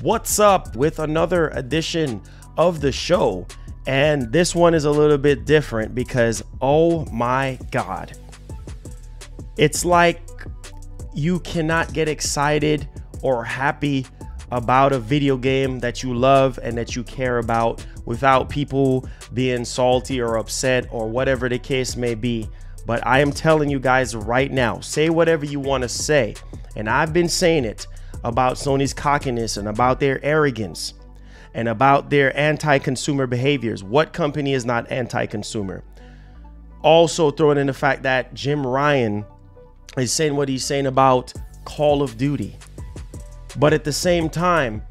What's up with another edition of the show? And this one is a little bit different because, oh my God, it's like you cannot get excited or happy about a video game that you love and that you care about without people being salty or upset or whatever the case may be. But I am telling you guys right now, say whatever you want to say. And I've been saying it about Sony's cockiness and about their arrogance and about their anti-consumer behaviors. What company is not anti-consumer? Also throwing in the fact that Jim Ryan is saying what he's saying about Call of Duty. But at the same time,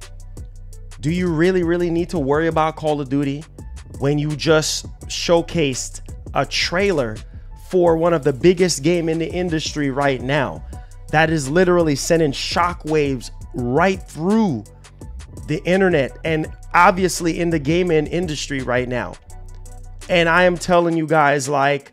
do you really need to worry about Call of Duty when you just showcased a trailer for one of the biggest game in the industry right now that is literally sending shockwaves right through the internet and obviously in the gaming industry right now? And I am telling you guys, like,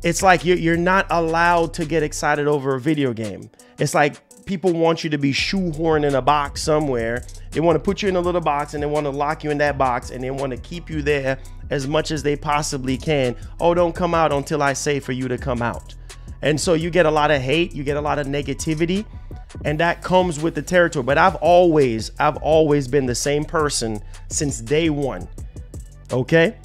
it's like you're not allowed to get excited over a video game. It's like people want you to be shoehorned in a box somewhere. They want to put you in a little box and they want to lock you in that box and they want to keep you there as much as they possibly can. Oh, don't come out until I say for you to come out. And so you get a lot of hate, you get a lot of negativity, and that comes with the territory. But I've always been the same person since day one. Okay?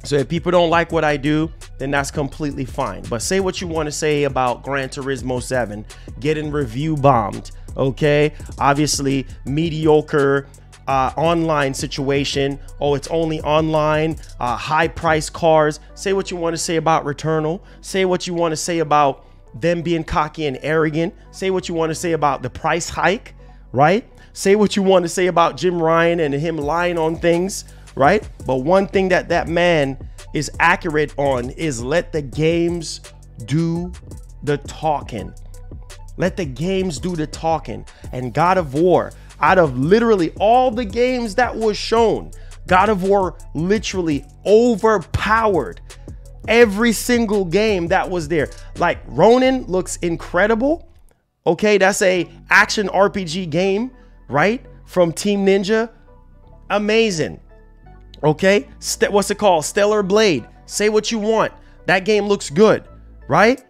So if people don't like what I do, then that's completely fine. But say what you want to say about Gran Turismo 7 getting review bombed. Okay? Obviously, mediocre online situation. Oh, it's only online, high price cars. Say what you want to say about Returnal. Say what you want to say about them being cocky and arrogant. Say what you want to say about the price hike, right? Say what you want to say about Jim Ryan and him lying on things, right? But one thing that man is accurate on is let the games do the talking. Let the games do the talking. And God of War, out of literally all the games that was shown, God of War literally overpowered every single game that was there. Like, Ronin looks incredible. Okay, that's a action RPG game, right? From Team Ninja. Amazing. Okay, what's it called? Stellar Blade. Say what you want. That game looks good, right?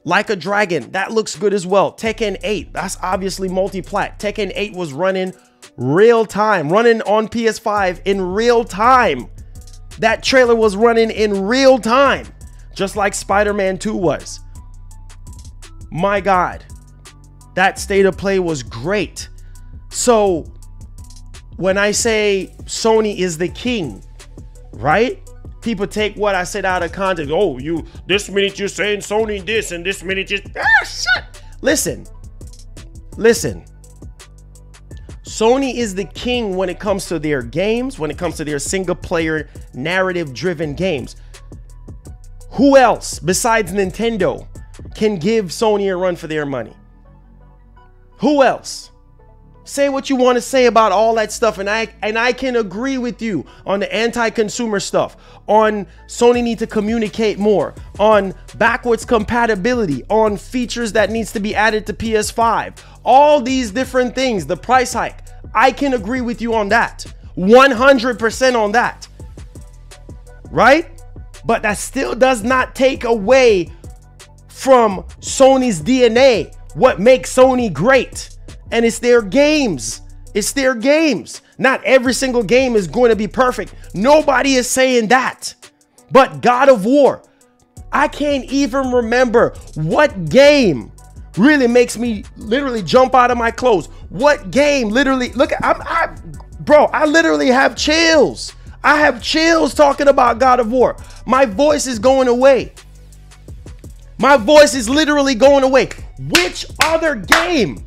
Like a Dragon, that looks good as well. Tekken 8, that's obviously multi-plat. Tekken 8 was running real time, running on PS5 in real time. That trailer was running in real time, just like Spider-Man 2 was. My God, that state of play was great. So when I say Sony is the king, right? People take what I said out of context. Oh, this minute you're saying Sony this and this minute you're shut. Listen. Sony is the king when it comes to their games, when it comes to their single player narrative driven games. Who else besides Nintendo can give Sony a run for their money? Who else? Say what you want to say about all that stuff, and I can agree with you on the anti-consumer stuff, on Sony need to communicate more, on backwards compatibility, on features that needs to be added to PS5, all these different things, the price hike. I can agree with you on that, 100% on that, right? But that still does not take away from Sony's DNA, what makes Sony great. And it's their games. It's their games. Not every single game is going to be perfect. Nobody is saying that. But God of War, I can't even remember what game really makes me literally jump out of my clothes. What game literally, look, bro, I literally have chills. I have chills talking about God of War. My voice is going away. My voice is literally going away. Which other game?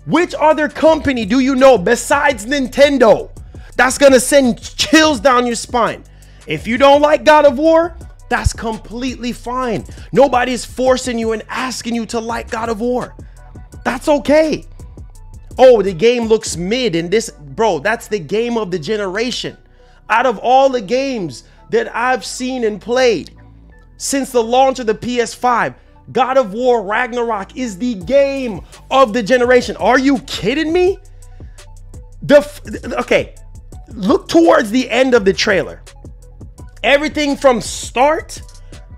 Which other company do you know besides Nintendo that's gonna send chills down your spine? If you don't like God of War, that's completely fine. Nobody's forcing you and asking you to like God of War. That's okay. Oh, the game looks mid and this, bro, that's the game of the generation. Out of all the games that I've seen and played since the launch of the PS5, God of War Ragnarok is the game of the generation. Are you kidding me? Okay, look towards the end of the trailer. Everything from start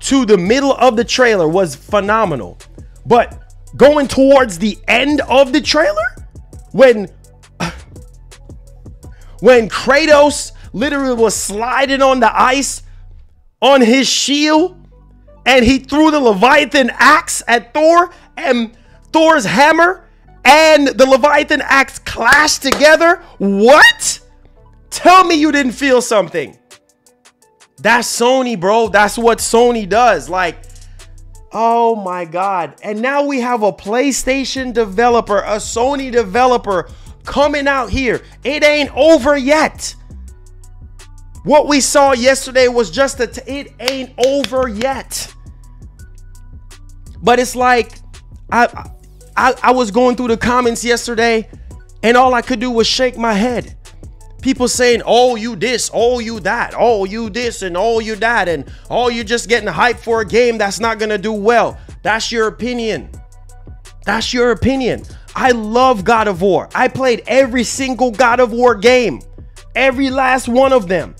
to the middle of the trailer was phenomenal. But going towards the end of the trailer, when Kratos literally was sliding on the ice on his shield, and he threw the Leviathan axe at Thor, and Thor's hammer and the Leviathan axe clashed together. What? Tell me you didn't feel something. That's Sony, bro. That's what Sony does. Like, oh my God. And now we have a PlayStation developer, a Sony developer coming out here. It ain't over yet. What we saw yesterday was just it ain't over yet. But it's like, I was going through the comments yesterday, and all I could do was shake my head. People saying, oh, you this, oh, you that, oh, you this, and oh, you that, and oh, you're just getting hyped for a game that's not going to do well. That's your opinion. That's your opinion. I love God of War. I played every single God of War game, every last one of them.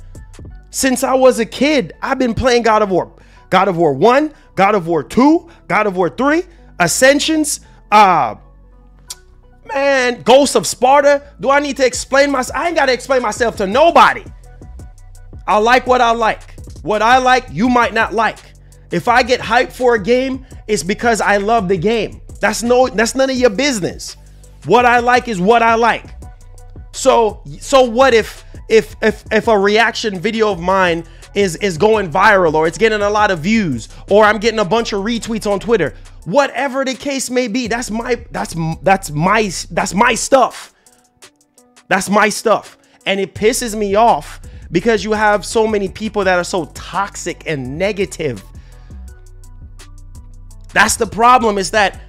Since I was a kid, I've been playing God of War. God of War 1, God of War 2, God of War 3, Ascensions, man, Ghost of Sparta. Do I need to explain myself? I ain't got to explain myself to nobody. I like what I like. What I like, you might not like. If I get hyped for a game, it's because I love the game. That's none of your business. What I like is what I like. So what if a reaction video of mine is going viral, or it's getting a lot of views, or I'm getting a bunch of retweets on Twitter? Whatever the case may be, that's my stuff. That's my stuff. And it pisses me off because you have so many people that are so toxic and negative. That's the problem, is that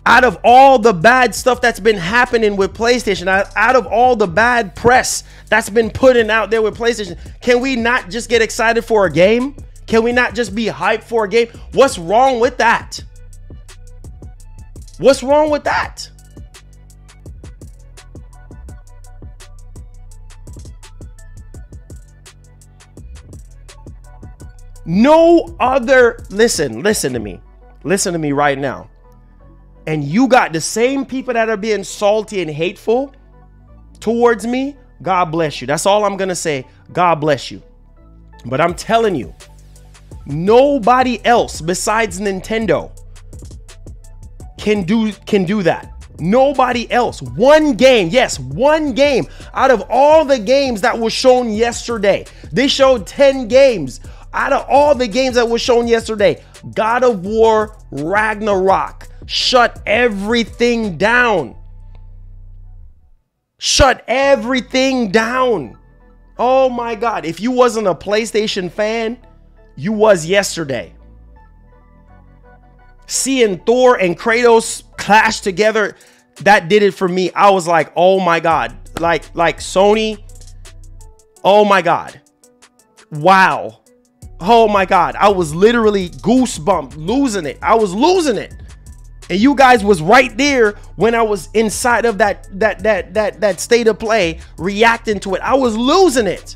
out of all the bad stuff that's been happening with PlayStation, out of all the bad press that's been putting out there with PlayStation, can we not just get excited for a game? Can we not just be hyped for a game? What's wrong with that? What's wrong with that? No other, listen to me. Listen to me right now. And you got the same people that are being salty and hateful towards me. God bless you. That's all I'm going to say. God bless you. But I'm telling you, nobody else besides Nintendo can do that. Nobody else. One game. Yes, one game out of all the games that was shown yesterday. They showed 10 games. Out of all the games that was shown yesterday, God of War Ragnarok shut everything down. Shut everything down. Oh my God. If you wasn't a PlayStation fan, you was yesterday. Seeing Thor and Kratos clash together, that did it for me. I was like, oh my God. Like Sony. Oh my God. Wow. Oh my God. I was literally goosebumped, losing it. I was losing it. And you guys was right there when I was inside of that state of play, reacting to it. I was losing it.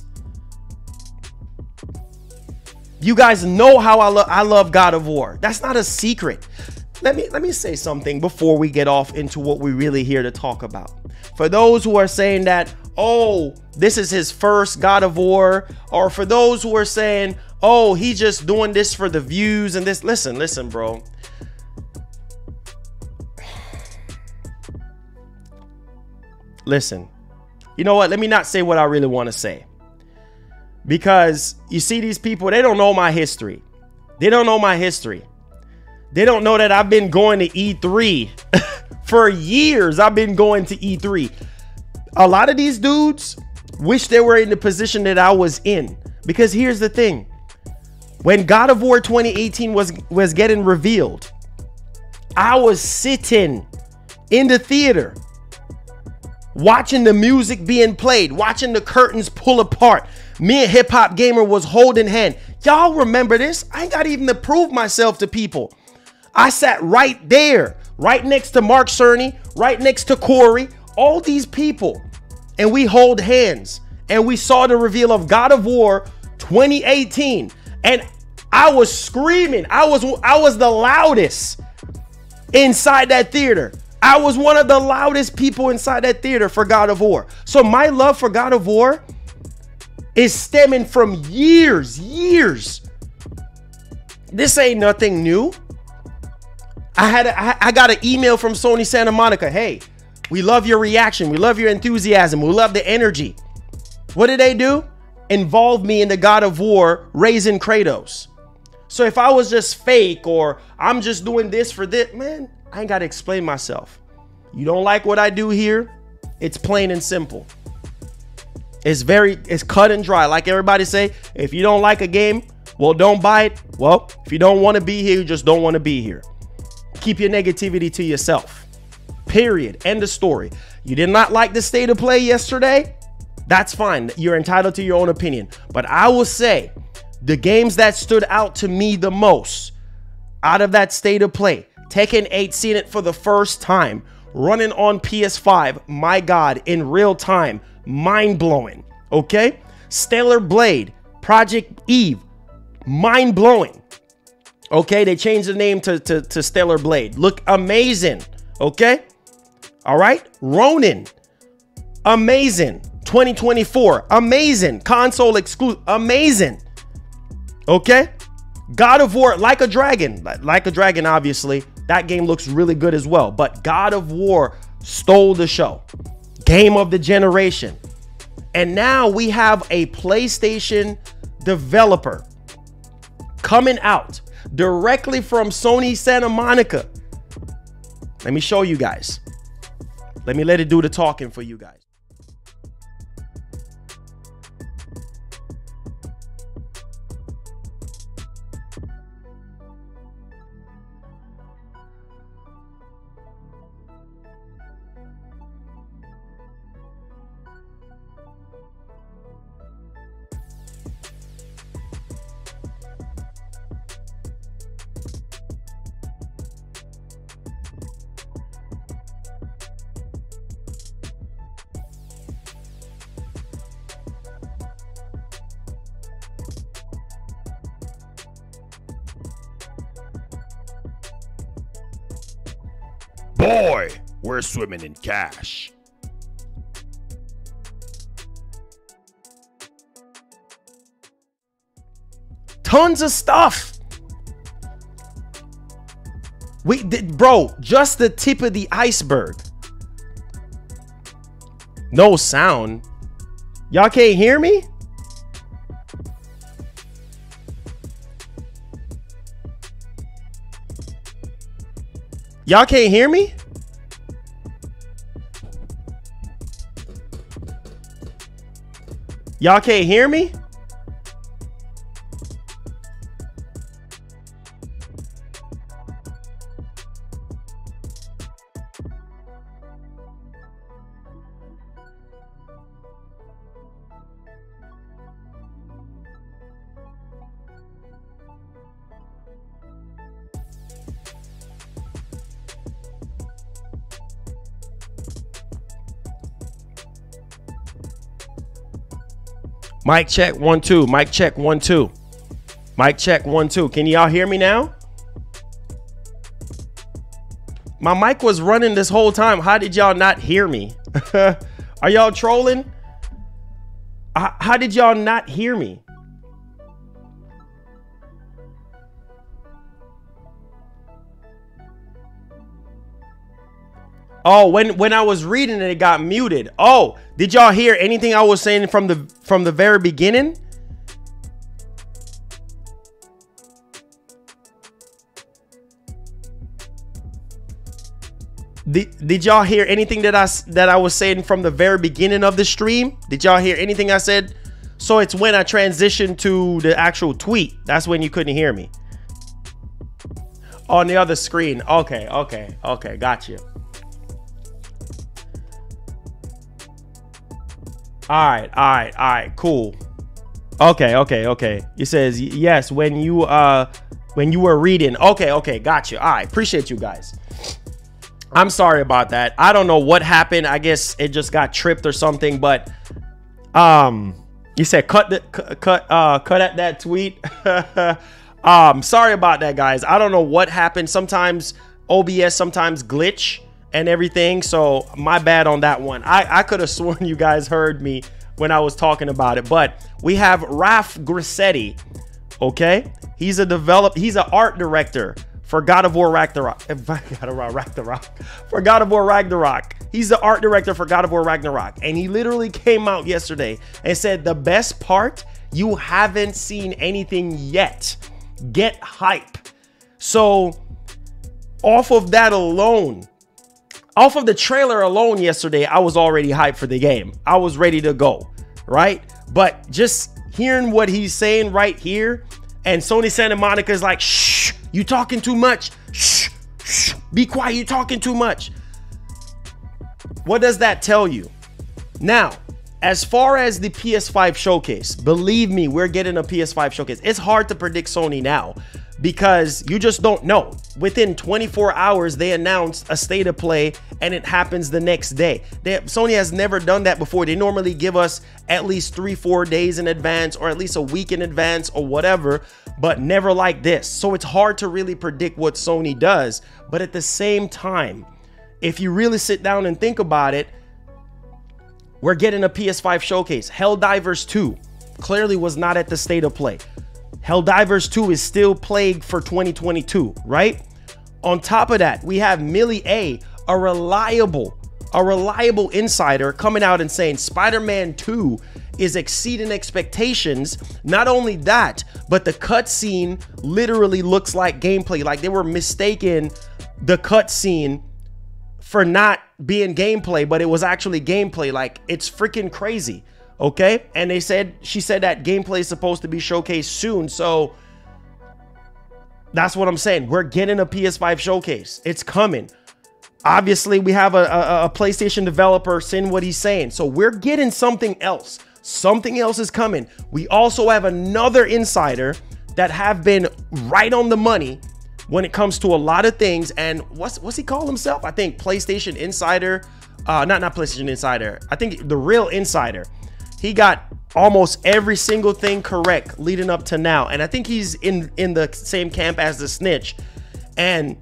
You guys know how I love God of War. That's not a secret. Let me say something before we get off into what we're really here to talk about. For those who are saying that, oh, this is his first God of War, or for those who are saying, oh, he's just doing this for the views and this. Listen, bro. Listen, you know what? Let me not say what I really want to say. Because you see, these people, they don't know my history. They don't know my history. They don't know that I've been going to E3 for years. I've been going to E3. A lot of these dudes wish they were in the position that I was in. Because here's the thing. When God of War 2018 was getting revealed, I was sitting in the theater, watching the music being played, watching the curtains pull apart. Me and Hip Hop Gamer was holding hand. Y'all remember this? I ain't got even to prove myself to people. I sat right there, right next to Mark Cerny, right next to Corey, all these people. and we hold hands and we saw the reveal of God of War 2018, and I was screaming. I was the loudest inside that theater. I was one of the loudest people inside that theater for God of War. So my love for God of War is stemming from years. This ain't nothing new. I got an email from Sony Santa Monica. Hey, we love your reaction. We love your enthusiasm. We love the energy. What did they do? Involve me in the God of War raising Kratos. So if I was just fake, or I'm just doing this for this, man, I ain't got to explain myself. You don't like what I do here? It's plain and simple. It's cut and dry. Like everybody say, if you don't like a game, well, don't buy it. Well, if you don't want to be here, you just don't want to be here. Keep your negativity to yourself. Period. End of story. You did not like the state of play yesterday? That's fine. You're entitled to your own opinion. But I will say the games that stood out to me the most out of that state of play, Tekken 8, seeing it for the first time, running on PS5, my God, in real time, mind-blowing, okay? Stellar Blade, Project Eve, mind-blowing, okay? They changed the name to Stellar Blade. Look amazing, okay? All right? Ronin, amazing. 2024, amazing. Console exclusive, amazing. Okay? God of War, Like a Dragon, obviously. That game looks really good as well. But God of War stole the show. Game of the generation. And now we have a PlayStation developer coming out directly from Sony Santa Monica. Let me show you guys. Let me let it do the talking for you guys. Boy, we're swimming in cash. Tons of stuff. Bro, just the tip of the iceberg. No sound. Y'all can't hear me? Y'all can't hear me? Y'all can't hear me? Mic check 1 2. Mic check 1 2. Mic check 1 2. Can y'all hear me now? My mic was running this whole time. How did y'all not hear me? Are y'all trolling? How did y'all not hear me? Oh, when I was reading it got muted. Oh, did y'all hear anything I was saying from the very beginning? Did y'all hear anything that I was saying from the very beginning of the stream? Did y'all hear anything I said? So it's when I transitioned to the actual tweet. That's when you couldn't hear me. On the other screen. Okay, got you. All right, cool. Okay. It says yes when you were reading. Okay, got you. All right, appreciate you guys. I'm sorry about that. I don't know what happened. I guess it just got tripped or something. But you said cut at that tweet. Sorry about that, guys. I don't know what happened. Sometimes OBS sometimes glitch and everything. So my bad on that one. I could have sworn you guys heard me when I was talking about it. But we have Raf Grissetti. Okay, he's an art director for God of War Ragnarok. For God of War Ragnarok. He's the art director for God of War Ragnarok. And he literally came out yesterday and said the best part, you haven't seen anything yet. Get hype. So off of that alone, off of the trailer alone yesterday, I was already hyped for the game. I was ready to go, right? But just hearing what he's saying right here, and Sony Santa Monica is like, shh, you talking too much. Shh, shh, be quiet, you talking too much. What does that tell you? Now, as far as the PS5 showcase, believe me, we're getting a PS5 showcase. It's hard to predict Sony now because you just don't know. Within 24 hours, they announced a state of play and it happens the next day. Sony has never done that before. They normally give us at least 3-4 days in advance or at least a week in advance or whatever, but never like this. So it's hard to really predict what Sony does. But at the same time, if you really sit down and think about it, we're getting a PS5 showcase. Helldivers 2 clearly was not at the state of play. Helldivers 2 is still plagued for 2022, right? On top of that, we have Millie A, a reliable insider coming out and saying Spider-Man 2 is exceeding expectations. Not only that, but the cutscene literally looks like gameplay. Like they were mistaken the cutscene for not being gameplay, but it was actually gameplay. Like it's freaking crazy. Okay, and she said that gameplay is supposed to be showcased soon. So that's what I'm saying. We're getting a PS5 showcase. It's coming. Obviously, we have a PlayStation developer saying what he's saying. So we're getting something else. Something else is coming. We also have another insider that have been right on the money when it comes to a lot of things. And what's he call himself? I think PlayStation Insider. Not PlayStation Insider. I think the real insider. He got almost every single thing correct leading up to now. And I think he's in the same camp as the snitch. And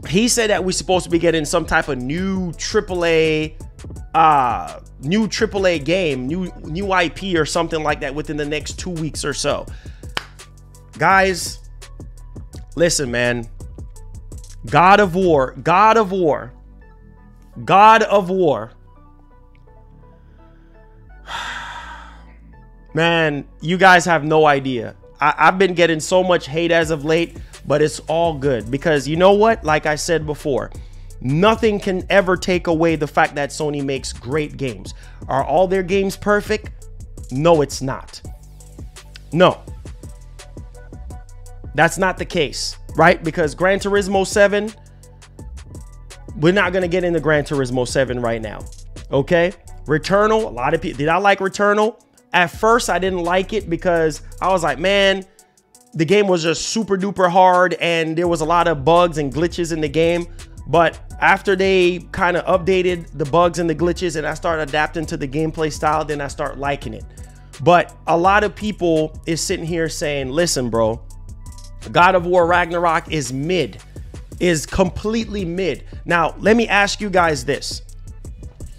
he said that we're supposed to be getting some type of new AAA game, new IP or something like that within the next 2 weeks or so. Guys, listen, man. God of War. Man, you guys have no idea. I've been getting so much hate as of late, but it's all good because you know what? Like I said before, nothing can ever take away the fact that Sony makes great games. Are all their games perfect? No, it's not. No, that's not the case, right? Because Gran Turismo 7, we're not going to get into Gran Turismo 7 right now. Okay. Returnal, a lot of people, did I like Returnal? At first, I didn't like it because I was like, man, the game was just super duper hard and there was a lot of bugs and glitches in the game. But after they kind of updated the bugs and the glitches and I started adapting to the gameplay style, then I start liking it. But a lot of people is sitting here saying, listen, bro, God of War Ragnarok is mid, is completely mid. Now, let me ask you guys this.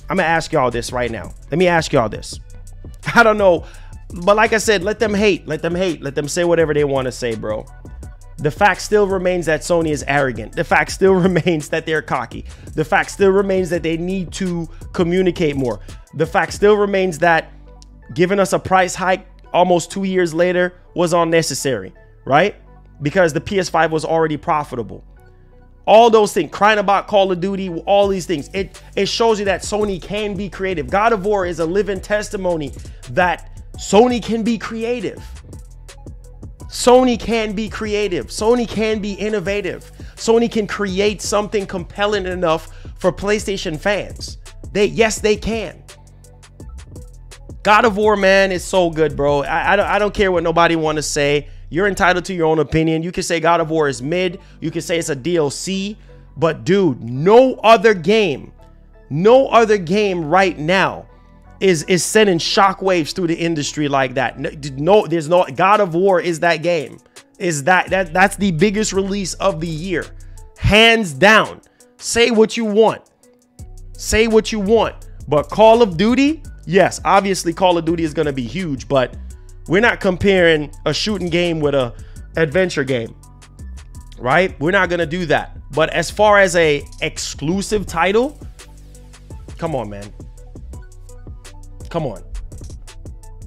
I'm going to ask y'all this right now. Let me ask y'all this. I don't know, but like I said, let them hate, let them say whatever they want to say, bro. The fact still remains that Sony is arrogant. The fact still remains that they're cocky. The fact still remains that they need to communicate more. The fact still remains that giving us a price hike almost 2 years later was unnecessary, right? Because the PS5 was already profitable. All those things, crying about Call of Duty, all these things, it shows you that Sony can be creative. God of War is a living testimony that Sony can be creative. Sony can be creative. Sony can be innovative. Sony can create something compelling enough for PlayStation fans. Yes, they can. God of War, man, is so good, bro. I don't care what nobody want to say. You're entitled to your own opinion. You can say God of War is mid. You can say it's a DLC. But dude, no other game right now is sending shockwaves through the industry like that. No, there's no God of War is that game. That's the biggest release of the year. Hands down. Say what you want. Say what you want. But Call of Duty, yes, obviously Call of Duty is going to be huge, but we're not comparing a shooting game with a adventure game, right? We're not going to do that. But as far as a exclusive title, come on, man. Come on.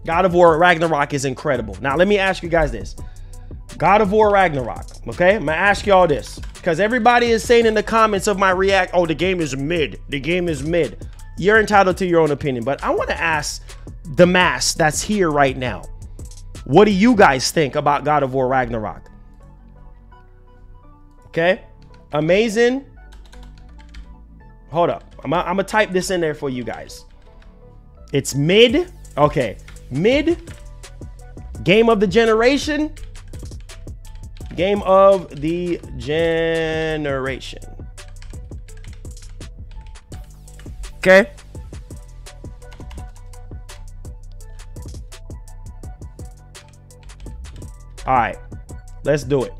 God of War Ragnarok is incredible. Now, let me ask you guys this. God of War Ragnarok, okay? I'm going to ask y'all this because everybody is saying in the comments of my react, oh, the game is mid. The game is mid. You're entitled to your own opinion, but I want to ask the mass that's here right now. What do you guys think about God of War Ragnarok? Okay. Amazing. Hold up. I'm going to type this in there for you guys. It's mid. Okay. Mid. Game of the generation. Game of the generation. Okay. All right. Let's do it.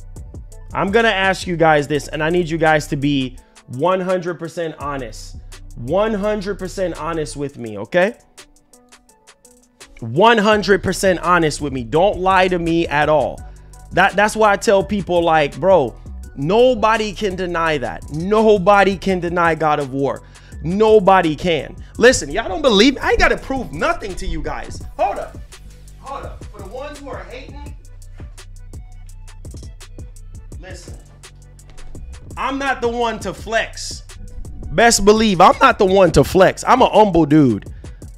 I'm going to ask you guys this, and I need you guys to be 100% honest. 100% honest with me, okay? 100% honest with me. Don't lie to me at all. That's why I tell people, like, bro, nobody can deny that. Nobody can deny God of War. Nobody can. Listen, y'all don't believe me? I ain't got to prove nothing to you guys. Hold up. Hold up. For the ones who are hating, listen, I'm not the one to flex. Best believe I'm not the one to flex. I'm a humble dude.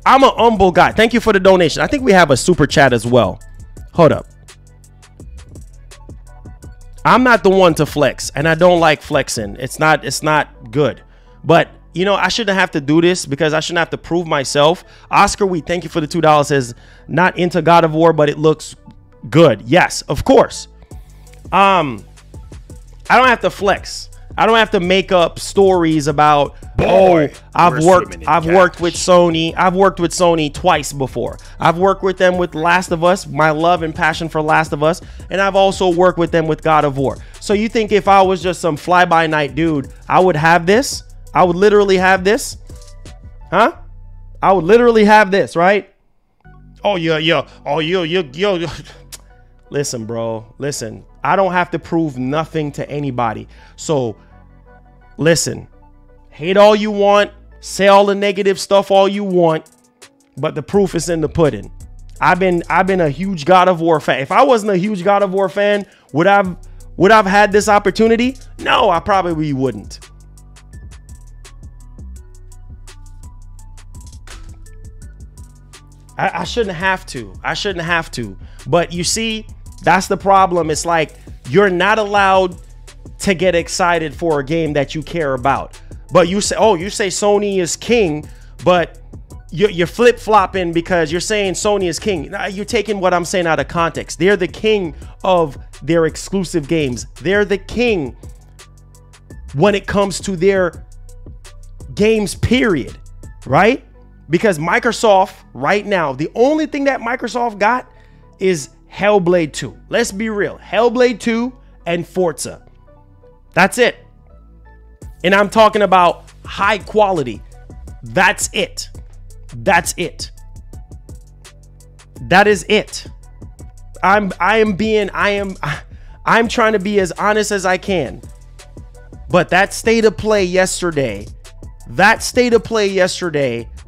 I'm a humble guy. Thank you for the donation. I think we have a super chat as well. Hold up. I'm not the one to flex, and I don't like flexing. It's not good. But you know, I shouldn't have to do this because I shouldn't have to prove myself. Oscar, we thank you for the $2. Says not into God of War, but it looks good. Yes, of course. I don't have to flex. I don't have to make up stories about, oh, I've worked with Sony. I've worked with Sony twice before. I've worked with them with Last of Us, my love and passion for Last of Us, and I've also worked with them with God of War. So you think if I was just some fly-by-night dude, I would have this? I would literally have this? Huh? I would literally have this, right? Oh, yeah. Oh, yo. Listen, bro. Listen. I don't have to prove nothing to anybody. So, listen. Hate all you want. Say all the negative stuff all you want. But the proof is in the pudding. I've been a huge God of War fan. If I wasn't a huge God of War fan, would I've had this opportunity? No, I probably wouldn't. I shouldn't have to. I shouldn't have to. But you see, that's the problem. It's like you're not allowed to get excited for a game that you care about. But you say, oh, you say Sony is king, but you're flip-flopping because you're saying Sony is king. You're taking what I'm saying out of context. They're the king of their exclusive games. They're the king when it comes to their games, period. Right? Because Microsoft right now, the only thing that Microsoft got is Hellblade 2. Let's be real. Hellblade 2 and Forza. That's it. And I'm talking about high quality. That's it. That's it. That is it. I'm trying to be as honest as I can. But that state of play yesterday,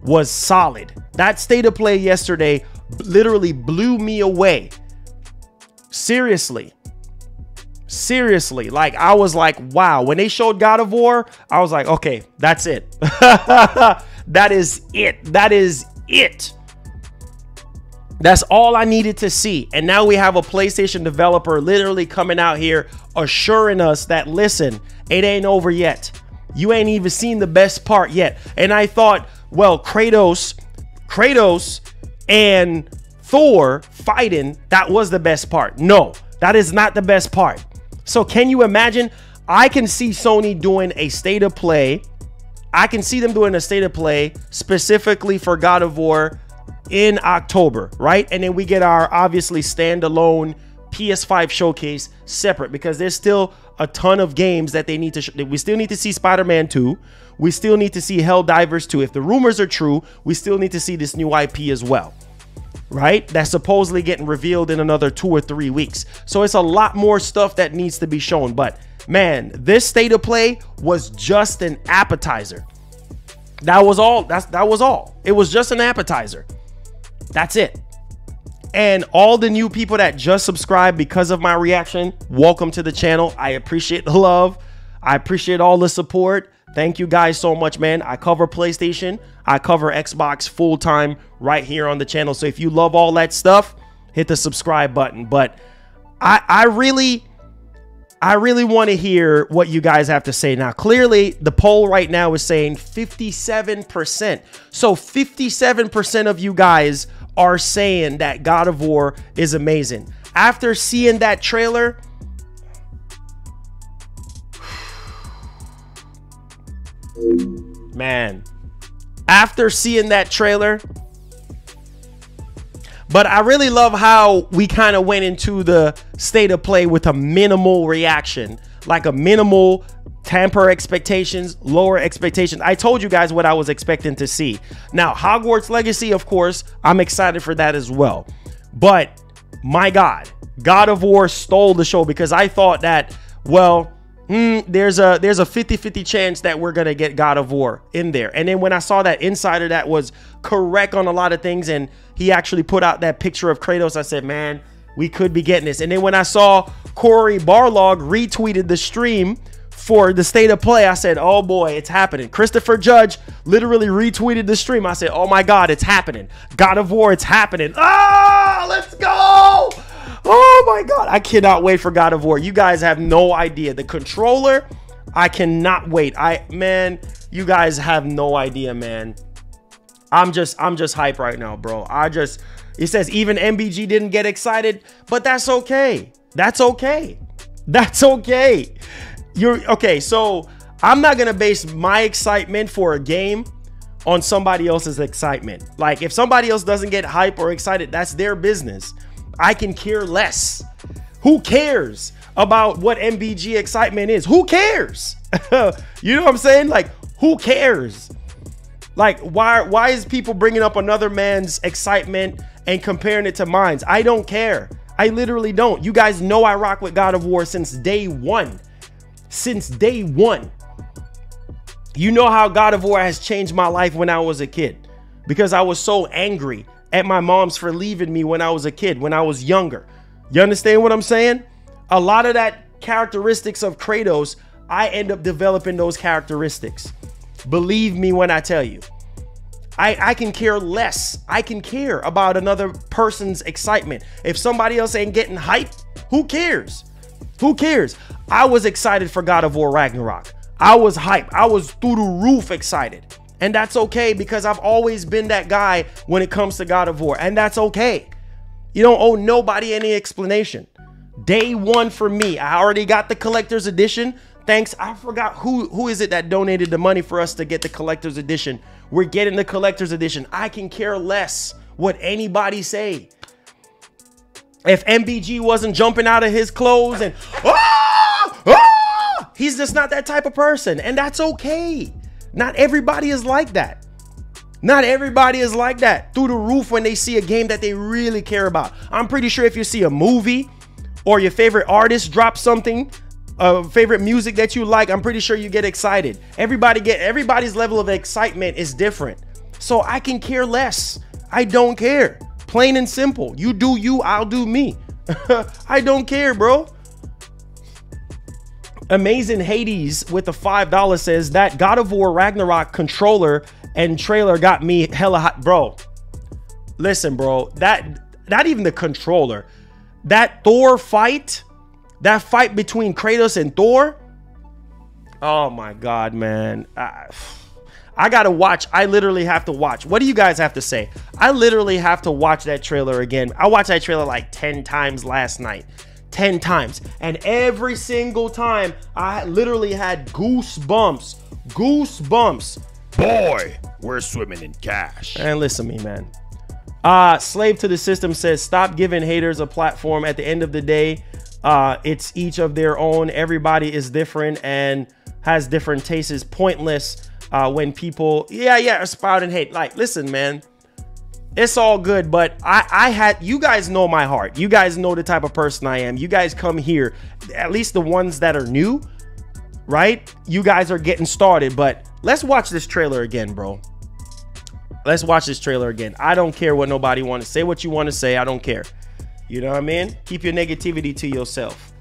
was solid. That state of play yesterday literally blew me away. Seriously. Like, I was like, wow. When they showed God of War, I was like, okay, that's it. That is it. That is it. That's all I needed to see. And now we have a PlayStation developer literally coming out here assuring us that, listen, it ain't over yet. You ain't even seen the best part yet. And I thought, well, Kratos and Thor fighting, that was the best part. No, that is not the best part. So can you imagine? I can see Sony doing a state of play. I can see them doing a state of play specifically for God of War in October, right? And then we get our obviously standalone PS5 showcase separate, because there's still a ton of games that they need to we still need to see Spider-Man 2. We still need to see Helldivers 2. If the rumors are true, we still need to see this new IP as well, right? That's supposedly getting revealed in another 2 or 3 weeks. So it's a lot more stuff that needs to be shown. But man, this state of play was just an appetizer. That was all. That was all. It was just an appetizer. That's it. And all the new people that just subscribed because of my reaction, welcome to the channel. I appreciate the love. I appreciate all the support. Thank you guys so much, man. I cover PlayStation. I cover Xbox full time right here on the channel. So if you love all that stuff, hit the subscribe button. But I really want to hear what you guys have to say. Now, clearly, the poll right now is saying 57%. So 57% of you guys are saying that God of War is amazing. After seeing that trailer, man, after seeing that trailer, but I really love how we kind of went into the state of play with a minimal reaction, like a minimal temper expectations, lower expectations. I told you guys what I was expecting to see. Now, Hogwarts Legacy, of course, I'm excited for that as well. But my God, God of War stole the show, because I thought that, well, there's a 50-50 chance that we're gonna get God of War in there. And then when I saw that insider that was correct on a lot of things, and he actually put out that picture of Kratos, I said, man, we could be getting this. And then when I saw Corey Barlog retweeted the stream for the state of play, I said, oh boy, it's happening. Christopher Judge literally retweeted the stream. I said, oh my God, it's happening. God of War, it's happening. Ah, let's go. Oh my God, I cannot wait for God of War. You guys have no idea. The controller, I cannot wait. Man, you guys have no idea, man. I'm just hype right now, bro. It says even MBG didn't get excited, but that's okay. That's okay. That's okay. Okay, so I'm not gonna base my excitement for a game on somebody else's excitement. Like, if somebody else doesn't get hype or excited, that's their business. I can care less. Who cares about what MBG excitement is? Who cares? You know what I'm saying? Like, who cares? Like, why is people bringing up another man's excitement and comparing it to mine? I don't care. I literally don't. You guys know I rock with God of War since day one. Since day one. You know how God of War has changed my life when I was a kid, because I was so angry at my mom's for leaving me when I was a kid, when I was younger. You understand what I'm saying? A lot of that characteristics of Kratos, I end up developing those characteristics. Believe me when I tell you. I can care less. I can care about another person's excitement. If somebody else ain't getting hype, who cares? Who cares? I was excited for God of War Ragnarok. I was hyped. I was through the roof excited. And that's okay, because I've always been that guy when it comes to God of War. And that's okay. You don't owe nobody any explanation. Day one for me. I already got the collector's edition. Thanks. I forgot who is it that donated the money for us to get the collector's edition. We're getting the collector's edition. I can care less what anybody say. If MBG wasn't jumping out of his clothes and he's just not that type of person, and that's okay. Not everybody is like that. Not everybody is like that through the roof when they see a game that they really care about. I'm pretty sure if you see a movie or your favorite artist drop something, favorite music that you like, I'm pretty sure you get excited. Everybody's level of excitement is different. So I can care less. I don't care. Plain and simple. You do you, I'll do me. I don't care, bro. Amazing Hades with the $5 says that God of War Ragnarok controller and trailer got me hella hot. Bro, listen, bro, not even the controller, that Thor fight, that fight between Kratos and Thor. Oh my God, man. I gotta watch. I literally have to watch. What do you guys have to say? I literally have to watch that trailer again. I watched that trailer like 10 times last night. 10 times. And every single time, I literally had goosebumps. Goosebumps. Boy, we're swimming in cash. And listen to me, man. Slave to the System says, stop giving haters a platform. At the end of the day, it's each of their own. Everybody is different and has different tastes. It's pointless when people, are spouting hate. Like, listen, man, it's all good, but you guys know my heart. You guys know the type of person I am. You guys come here, at least the ones that are new, right? You guys are getting started, but let's watch this trailer again, bro. Let's watch this trailer again. I don't care what nobody wants to say. What you want to say, I don't care. You know what I mean? Keep your negativity to yourself.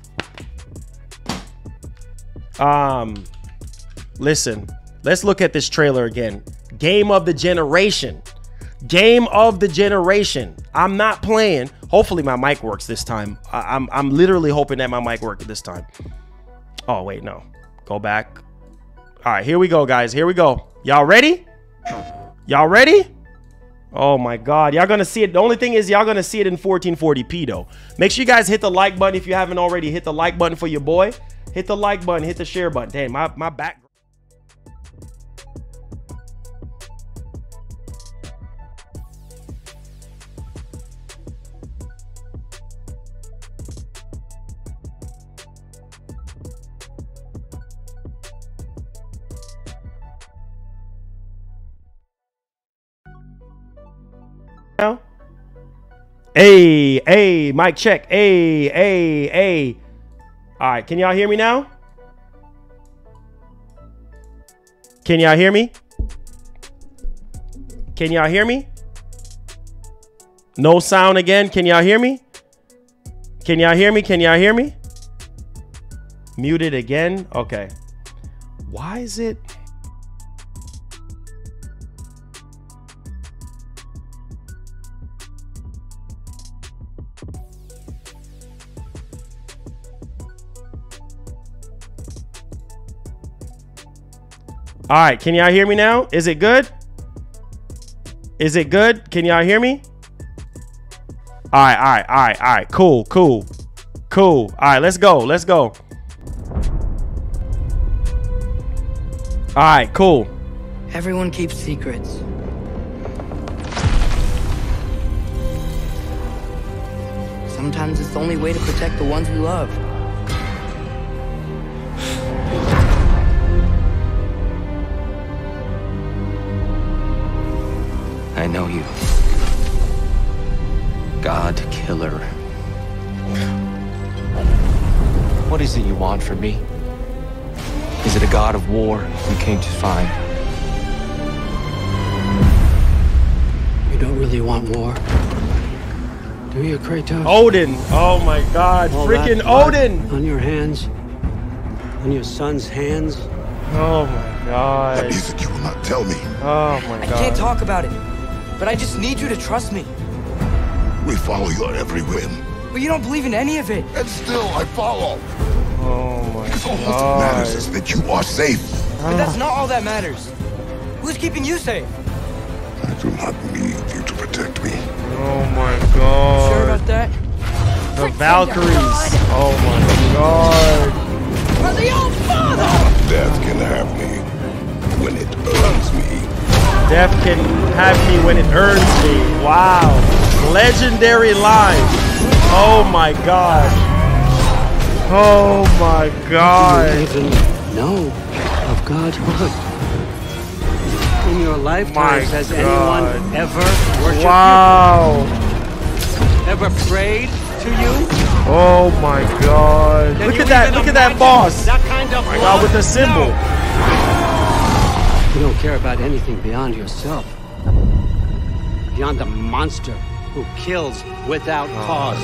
Listen, let's look at this trailer again. Game of the generation. Game of the generation. I'm not playing. Hopefully my mic works this time. I'm literally hoping that my mic works this time. Oh, wait, no. Go back. All right, here we go, guys. Here we go. Y'all ready? Y'all ready? Oh my God. Y'all gonna see it. The only thing is y'all gonna see it in 1440p though. Make sure you guys hit the like button if you haven't already. Hit the like button for your boy. Hit the like button. Hit the share button. Damn, my back. Now, hey, mic check. Hey. All right, can y'all hear me now? Can y'all hear me? Can y'all hear me? No sound again. Can y'all hear me? Can y'all hear me? Can y'all hear me? Muted again. Okay. Why is it? All right, can y'all hear me now? Is it good? Is it good? Can y'all hear me? All right. Cool. All right, let's go. All right, cool. Everyone keeps secrets. Sometimes it's the only way to protect the ones we love. I know you. God killer. What is it you want from me? Is it a god of war you came to find? You don't really want war, do you, Kratos? Odin. Oh my God. All Freaking that blood Odin. on your hands, on your son's hands. Oh my God. That is it you will not tell me. Oh my God. I can't talk about it, but I just need you to trust me. We follow your every whim. But you don't believe in any of it. And still I follow. Oh my Because all that God. matters is that you are safe. But that's not all that matters. Who's keeping you safe? I do not need you to protect me. Oh my God. Sure about that? The Valkyries. Oh my God. For the old father! Death can have me when it earns me. Death can have me when it earns me. Wow. Legendary line. Oh my God. Oh my Do God. you even know of Godhood? In your lifetimes, has anyone ever worshipped Wow. you? Ever prayed to you? Oh my God. Can Look you at that. even Look at that imagine boss. That kind of Oh my God, with the symbol. You don't care about anything beyond yourself. Beyond the monster who kills without cause.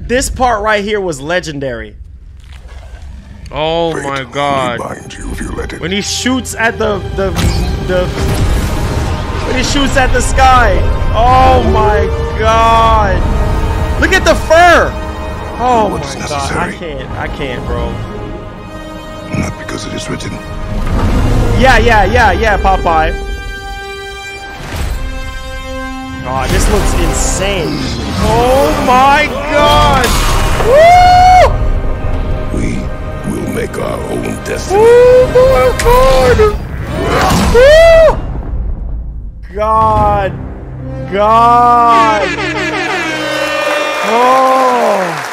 This part right here was legendary. Oh Fate my will God. bind you if you let it. When he shoots at the when he shoots at the sky. Oh my God. Look at the fur. Oh What's my God. necessary? I can't, bro. Not because as it is written. Yeah, Popeye. Oh, this looks insane. Oh my God. Woo! We will make our own destiny. Oh my God. Woo! God. Oh.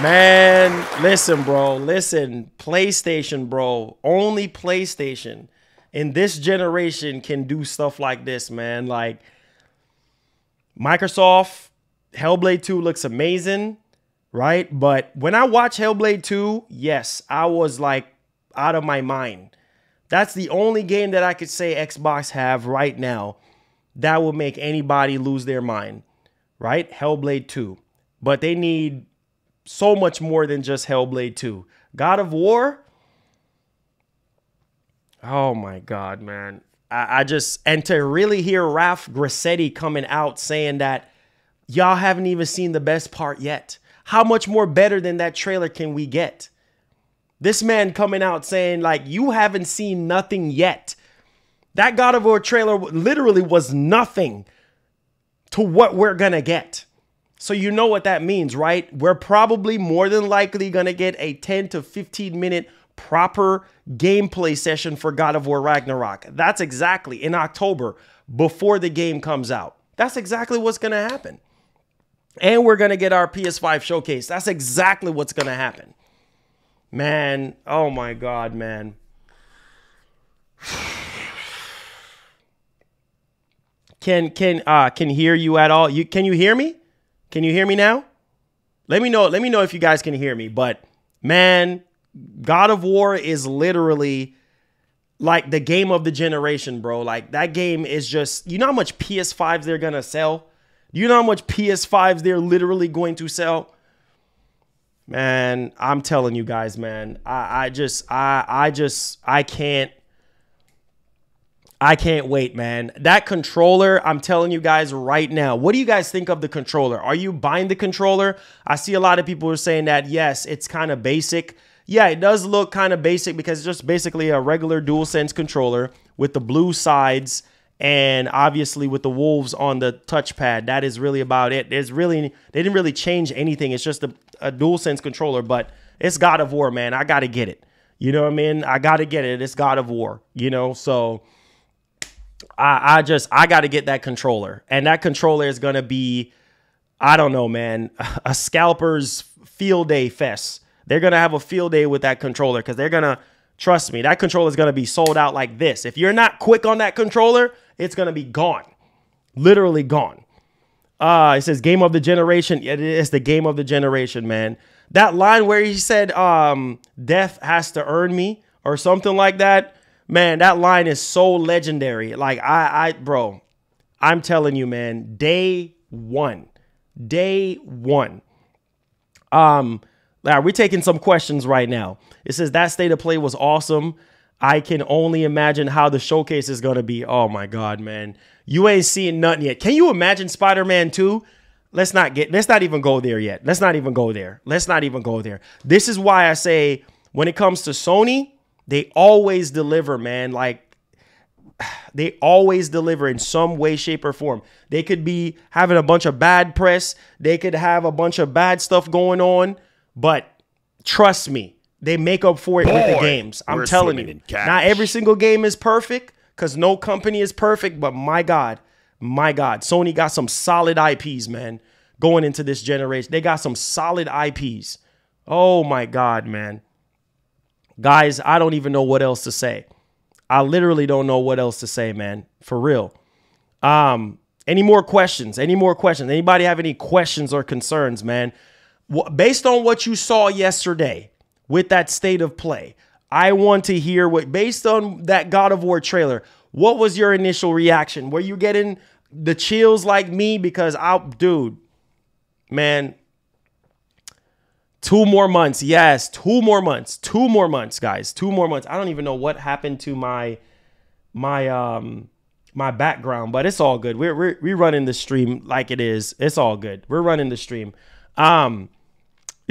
Man, listen, bro. Listen, PlayStation, bro. Only PlayStation in this generation can do stuff like this, man. Like, Microsoft, Hellblade 2 looks amazing, right? But when I watch Hellblade 2, yes, I was like out of my mind. That's the only game that I could say Xbox have right now that will make anybody lose their mind, right? Hellblade 2. But they need so much more than just Hellblade 2. God of War. Oh my God, man. I just, and to really hear Ralph Grassetti coming out saying that y'all haven't even seen the best part yet. How much more better than that trailer can we get? This man coming out saying like, you haven't seen nothing yet. That God of War trailer literally was nothing to what we're gonna get. So you know what that means, right? We're probably more than likely going to get a 10 to 15 minute proper gameplay session for God of War Ragnarok. That's exactly in October before the game comes out. That's exactly what's going to happen. And we're going to get our PS5 showcase. That's exactly what's going to happen. Man, oh my God, man. Can hear you at all? Can you hear me? Can you hear me now? Let me know if you guys can hear me. But man, God of War is literally like the game of the generation, bro. Like that game is just, you know how much PS5s they're going to sell? You know how much PS5s they're literally going to sell? Man, I'm telling you guys, man, I can't wait, man. That controller, I'm telling you guys right now. What do you guys think of the controller? Are you buying the controller? I see a lot of people are saying that, yes, it's kind of basic. Yeah, it does look kind of basic because it's just basically a regular DualSense controller with the blue sides and obviously with the wolves on the touchpad. That is really about it. They didn't really change anything. It's just a DualSense controller, but it's God of War, man. I got to get it. You know what I mean? I got to get it. It's God of War, you know, so I got to get that controller, and that controller is going to be, I don't know, man, a scalper's field day fest. They're going to have a field day with that controller because they're going to, trust me, that controller is going to be sold out like this. If you're not quick on that controller, it's going to be gone, literally gone. It says game of the generation. It is the game of the generation, man. That line where he said, death has to earn me or something like that. Man, that line is so legendary. Like, bro, I'm telling you, man, day one. Now we're taking some questions right now. It says that state of play was awesome. I can only imagine how the showcase is going to be. Oh my God, man. You ain't seeing nothing yet. Can you imagine Spider-Man 2? Let's not even go there yet. Let's not even go there. This is why I say when it comes to Sony, they always deliver, man. Like, they always deliver in some way, shape, or form. They could be having a bunch of bad press. They could have a bunch of bad stuff going on. But trust me, they make up for it with the games. I'm telling you. Not every single game is perfect because no company is perfect. But my God, Sony got some solid IPs, man, going into this generation. They got some solid IPs. Oh, my God, man. Guys, I don't even know what else to say. I literally don't know what else to say, man. For real. Any more questions? Anybody have any questions or concerns, man? Based on what you saw yesterday with that state of play, I want to hear based on that God of War trailer, what was your initial reaction? Were you getting the chills like me? Because dude, man, 2 more months. Yes, 2 more months. 2 more months, guys. 2 more months. I don't even know what happened to my my background, but it's all good. We're running the stream like it is. It's all good. We're running the stream. You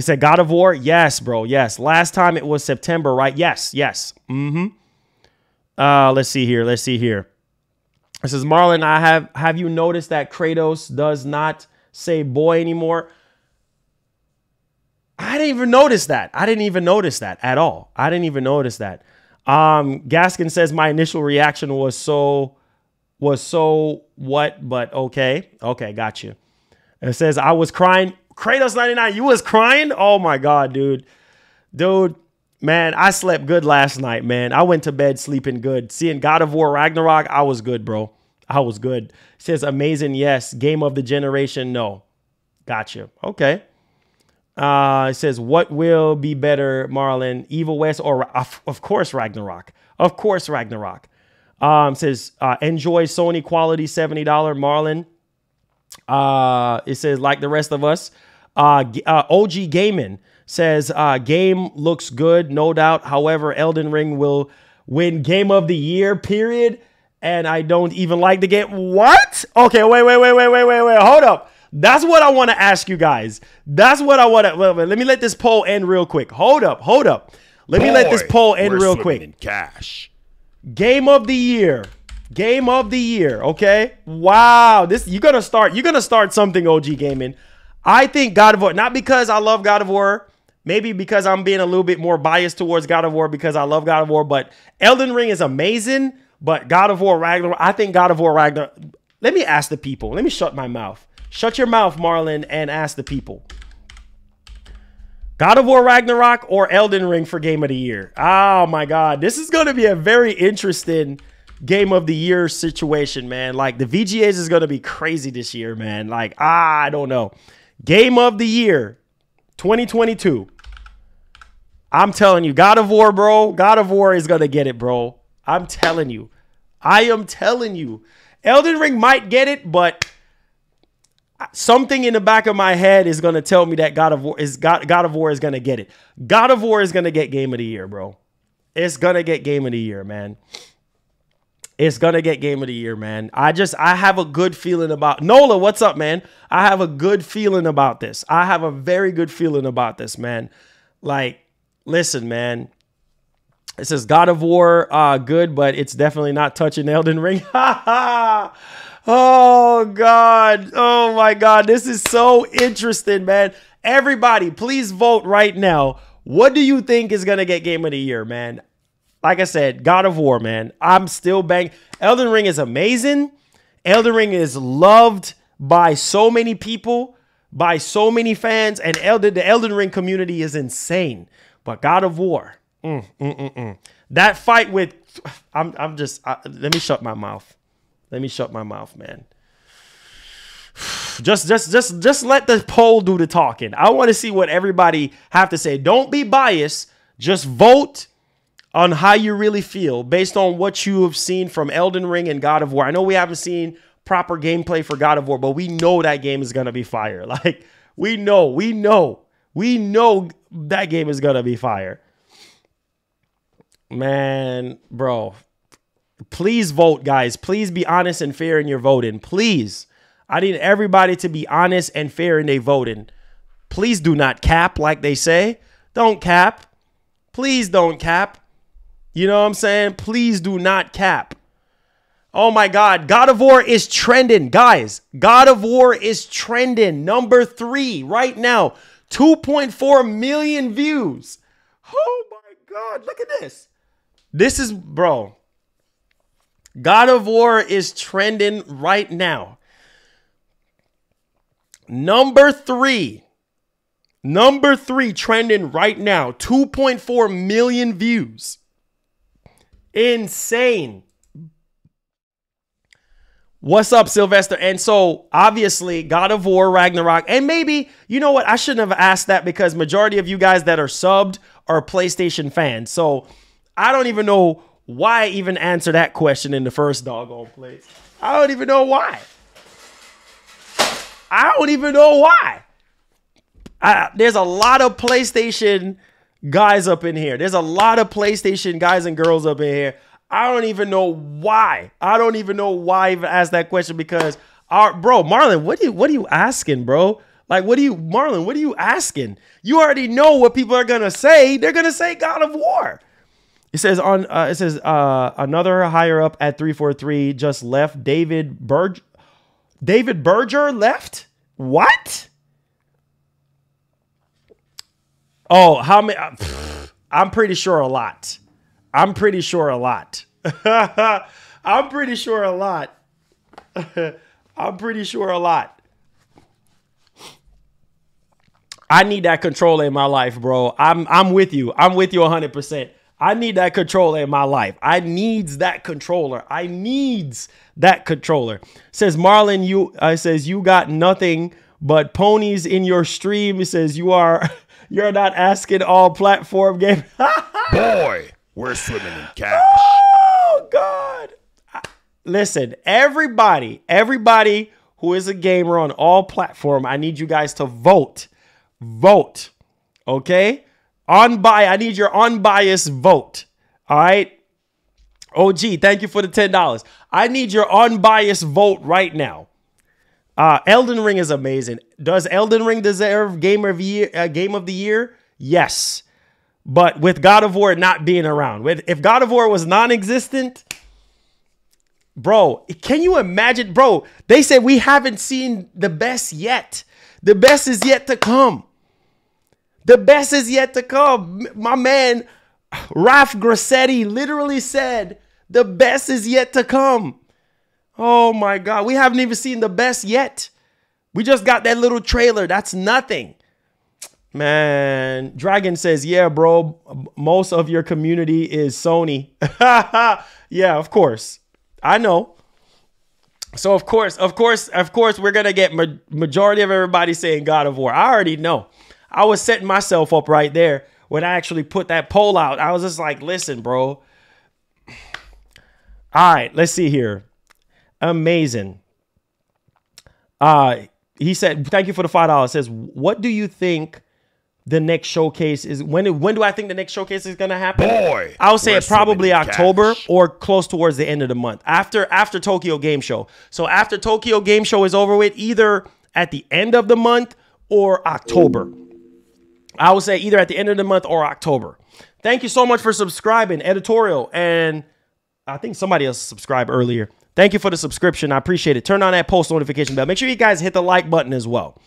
said God of War? Yes, bro. Yes. Last time it was September, right? Yes. Yes. Let's see here. Let's see here. It says, Marlon, have you noticed that Kratos does not say boy anymore? I didn't even notice that. I didn't even notice that at all. I didn't even notice that. Gaskin says my initial reaction was so what, but okay. Okay, got you. It says I was crying. Kratos 99, you was crying? Oh my God, dude. Dude, man, I slept good last night, man. I went to bed sleeping good. Seeing God of War Ragnarok, I was good, bro. I was good. It says amazing, yes. Game of the generation, no. Gotcha. Okay. It says, what will be better, Marlon? Evil West or, of course, Ragnarok. Of course, Ragnarok. It says, enjoy Sony quality $70, Marlon. It says, like the rest of us. OG Gaming says, game looks good, no doubt. However, Elden Ring will win Game of the Year, period. And I don't even like the game. What? Okay, wait. Hold up. That's what I want to ask you guys. That's what I want to. Well, let me let this poll end real quick. Hold up. Let me let this poll end real quick. In cash. Game of the Year. Game of the Year. Okay. Wow. This you're gonna start something, OG Gaming. I think God of War, not because I love God of War, maybe because I'm being a little bit more biased towards God of War because I love God of War, but Elden Ring is amazing. But God of War Ragnarok, I think God of War Ragnarok. Let me ask the people. Let me shut my mouth. Shut your mouth, Marlon, and ask the people. God of War Ragnarok or Elden Ring for Game of the Year? Oh, my God. This is going to be a very interesting Game of the Year situation, man. Like, the VGAs is going to be crazy this year, man. Like, I don't know. Game of the Year 2022. I'm telling you, God of War, bro. God of War is going to get it, bro. I'm telling you. I am telling you. Elden Ring might get it, but something in the back of my head is going to tell me that God of War is going to get it. God of War is going to get Game of the Year, bro. It's going to get Game of the Year, man. It's going to get Game of the Year, man. I have a good feeling about Nola. What's up, man? I have a good feeling about this. I have a very good feeling about this, man. Like, listen, man. It says God of War, good, but it's definitely not touching Elden Ring. Oh, God. Oh, my God. This is so interesting, man. Everybody, please vote right now. What do you think is going to get Game of the Year, man? Like I said, God of War, man. I'm still bang. Elden Ring is amazing. Elden Ring is loved by so many people, by so many fans, and the Elden Ring community is insane. But God of War, that fight with, let me shut my mouth. Let me shut my mouth, man. Just let the poll do the talking. I want to see what everybody have to say. Don't be biased. Just vote on how you really feel based on what you have seen from Elden Ring and God of War. I know we haven't seen proper gameplay for God of War, but we know that game is going to be fire. Like, we know that game is going to be fire. Man, bro. Please vote, guys. Please be honest and fair in your voting. Please. I need everybody to be honest and fair in their voting. Please do not cap like they say. Don't cap. Please don't cap. You know what I'm saying? Please do not cap. Oh my God. God of War is trending. Guys, God of War is trending. Number 3 right now. 2.4 million views. Oh my God. Look at this. This is, bro. God of War is trending right now. Number 3 trending right now. 2.4 million views. Insane. What's up, Sylvester? And so, obviously, God of War, Ragnarok, and maybe, you know what? I shouldn't have asked that because majority of you guys that are subbed are PlayStation fans. So, I don't even know why I even answer that question in the first doggone place. I don't even know why. There's a lot of PlayStation guys up in here. There's a lot of PlayStation guys and girls up in here. I don't even know why. I don't even know why I even asked that question because, bro, Marlon, what are you asking, bro? Like, Marlon, what are you asking? You already know what people are gonna say. They're gonna say God of War. It says another higher up at 343 just left. David Berger left. What? Oh, how many? I'm pretty sure a lot. I'm pretty sure a lot. I'm pretty sure a lot. I'm pretty sure a lot. I need that controller in my life, bro. I'm with you. I'm with you 100%. I need that controller in my life. I needs that controller. I needs that controller. Says Marlon, you got nothing but ponies in your stream. It says you're not asking all platform game. Boy, we're swimming in cash. Oh God. Listen, everybody who is a gamer on all platform, I need you guys to vote. Vote. Okay? I need your unbiased vote. All right? OG, thank you for the $10. I need your unbiased vote right now. Elden Ring is amazing. Does Elden Ring deserve game of the year? Yes. But with God of War not being around, if God of War was non-existent, bro, can you imagine? Bro, they said we haven't seen the best yet. The best is yet to come. The best is yet to come. My man, Ralph Grassetti literally said, the best is yet to come. Oh my God. We haven't even seen the best yet. We just got that little trailer. That's nothing. Man, Dragon says, yeah, bro, most of your community is Sony. Yeah, of course. I know. So of course, we're going to get majority of everybody saying God of War. I already know. I was setting myself up right there when I actually put that poll out. I was just like, listen, bro. All right, let's see here. Amazing. He said, thank you for the $5. It says, what do you think the next showcase is? When do I think the next showcase is going to happen? Boy, I would say it probably October cash. or close towards the end of the month after Tokyo Game Show. So after Tokyo Game Show is over with, either at the end of the month or October. I would say either at the end of the month or October. Thank you so much for subscribing, Editorial. And I think somebody else subscribed earlier. Thank you for the subscription. I appreciate it. Turn on that post notification bell. Make sure you guys hit the like button as well.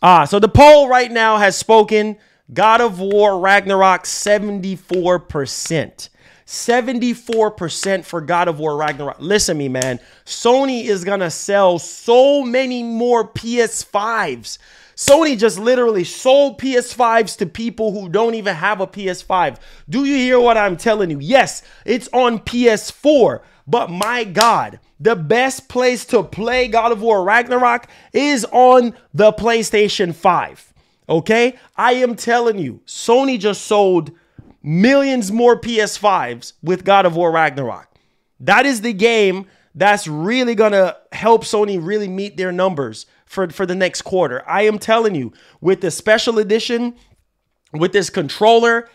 So the poll right now has spoken. God of War Ragnarok, 74%. 74% for God of War Ragnarok. Listen to me, man. Sony is going to sell so many more PS5s. Sony just literally sold PS5s to people who don't even have a PS5. Do you hear what I'm telling you? Yes, it's on PS4, but my God, the best place to play God of War Ragnarok is on the PlayStation 5. Okay? I am telling you, Sony just sold millions more PS5s with God of War Ragnarok. That is the game that's really going to help Sony really meet their numbers for the next quarter. I am telling you, with the special edition, with this controller,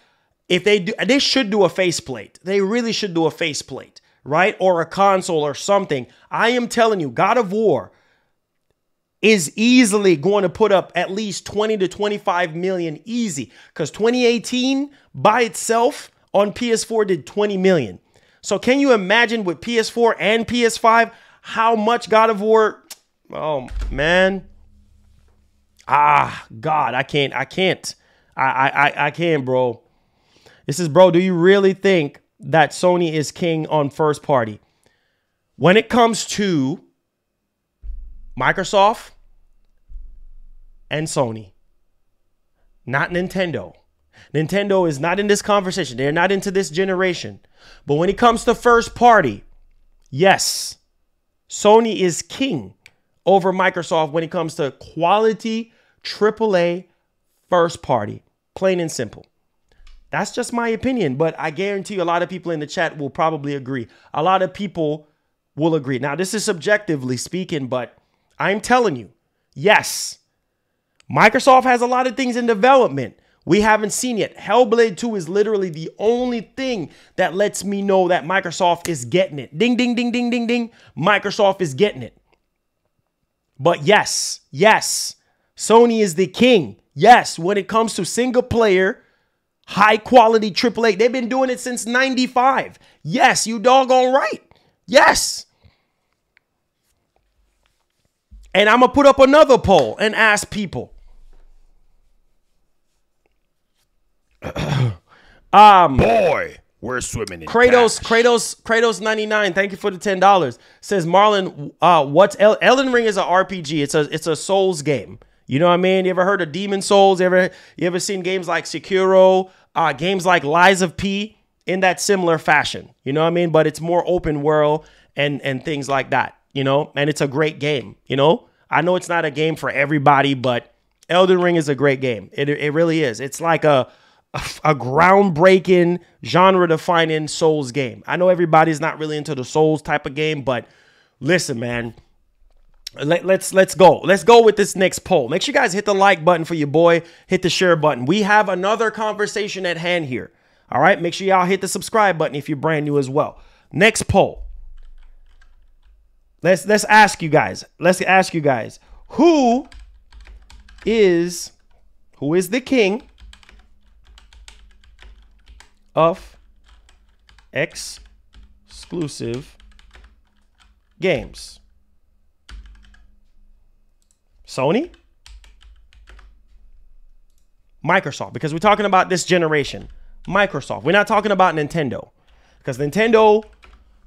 if they should do a faceplate. They really should do a faceplate, right? Or a console or something. I am telling you, God of War is easily going to put up at least 20 to 25 million easy, because 2018 by itself on PS4 did 20 million. So can you imagine with PS4 and PS5 how much God of War? Oh man. God, I can't. I can't, bro. This is, bro, do you really think that Sony is king on first party? When it comes to Microsoft and Sony, not Nintendo. Nintendo is not in this conversation. They're not into this generation. But when it comes to first party, yes, Sony is king over Microsoft when it comes to quality AAA first party. Plain and simple. That's just my opinion, but I guarantee you a lot of people in the chat will probably agree. A lot of people will agree. Now, this is subjectively speaking, but I'm telling you, yes, Microsoft has a lot of things in development We haven't seen yet. Hellblade 2 is literally the only thing that lets me know that Microsoft is getting it. Ding, ding, ding, ding, ding, ding. Microsoft is getting it. But yes, Sony is the king. Yes, when it comes to single player, high quality AAA, they've been doing it since 95. Yes, you doggone right. Yes. And I'm going to put up another poll and ask people. Boy, we're swimming in Kratos 99. Thank you for the $10. Says Marlon, what's Elden Ring is an RPG. It's a Souls game. You know what I mean? You ever heard of Demon Souls? You ever seen games like Sekiro? Games like Lies of P in that similar fashion. You know what I mean? But it's more open world and things like that. You know, and it's a great game. You know, I know it's not a game for everybody, but Elden Ring is a great game. It really is. It's like a groundbreaking, genre-defining Souls game. I know everybody's not really into the Souls type of game, but listen, man, let's go. Let's go with this next poll. Make sure you guys hit the like button for your boy. Hit the share button. We have another conversation at hand here. All right, make sure y'all hit the subscribe button if you're brand new as well. Next poll. Let's ask you guys. Let's ask you guys. Who is the king of exclusive games? Sony? Microsoft, because we're talking about this generation. Microsoft. We're not talking about Nintendo, because Nintendo,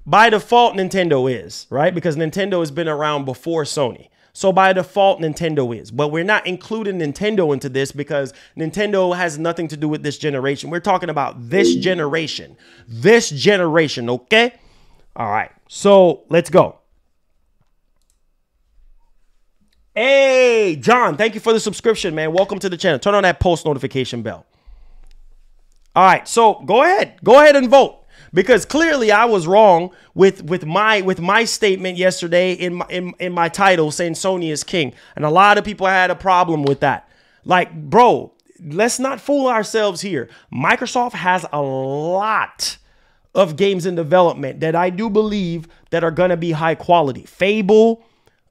by default, Nintendo is, right? Because Nintendo has been around before Sony. So by default, Nintendo is. But we're not including Nintendo into this because Nintendo has nothing to do with this generation. We're talking about this generation. This generation, okay? All right. So let's go. Hey, John, thank you for the subscription, man. Welcome to the channel. Turn on that post notification bell. All right. So go ahead. Go ahead and vote. Because clearly I was wrong with my statement yesterday in my title saying Sony is king. And a lot of people had a problem with that. Like, bro, let's not fool ourselves here. Microsoft has a lot of games in development that I do believe that are going to be high quality. Fable,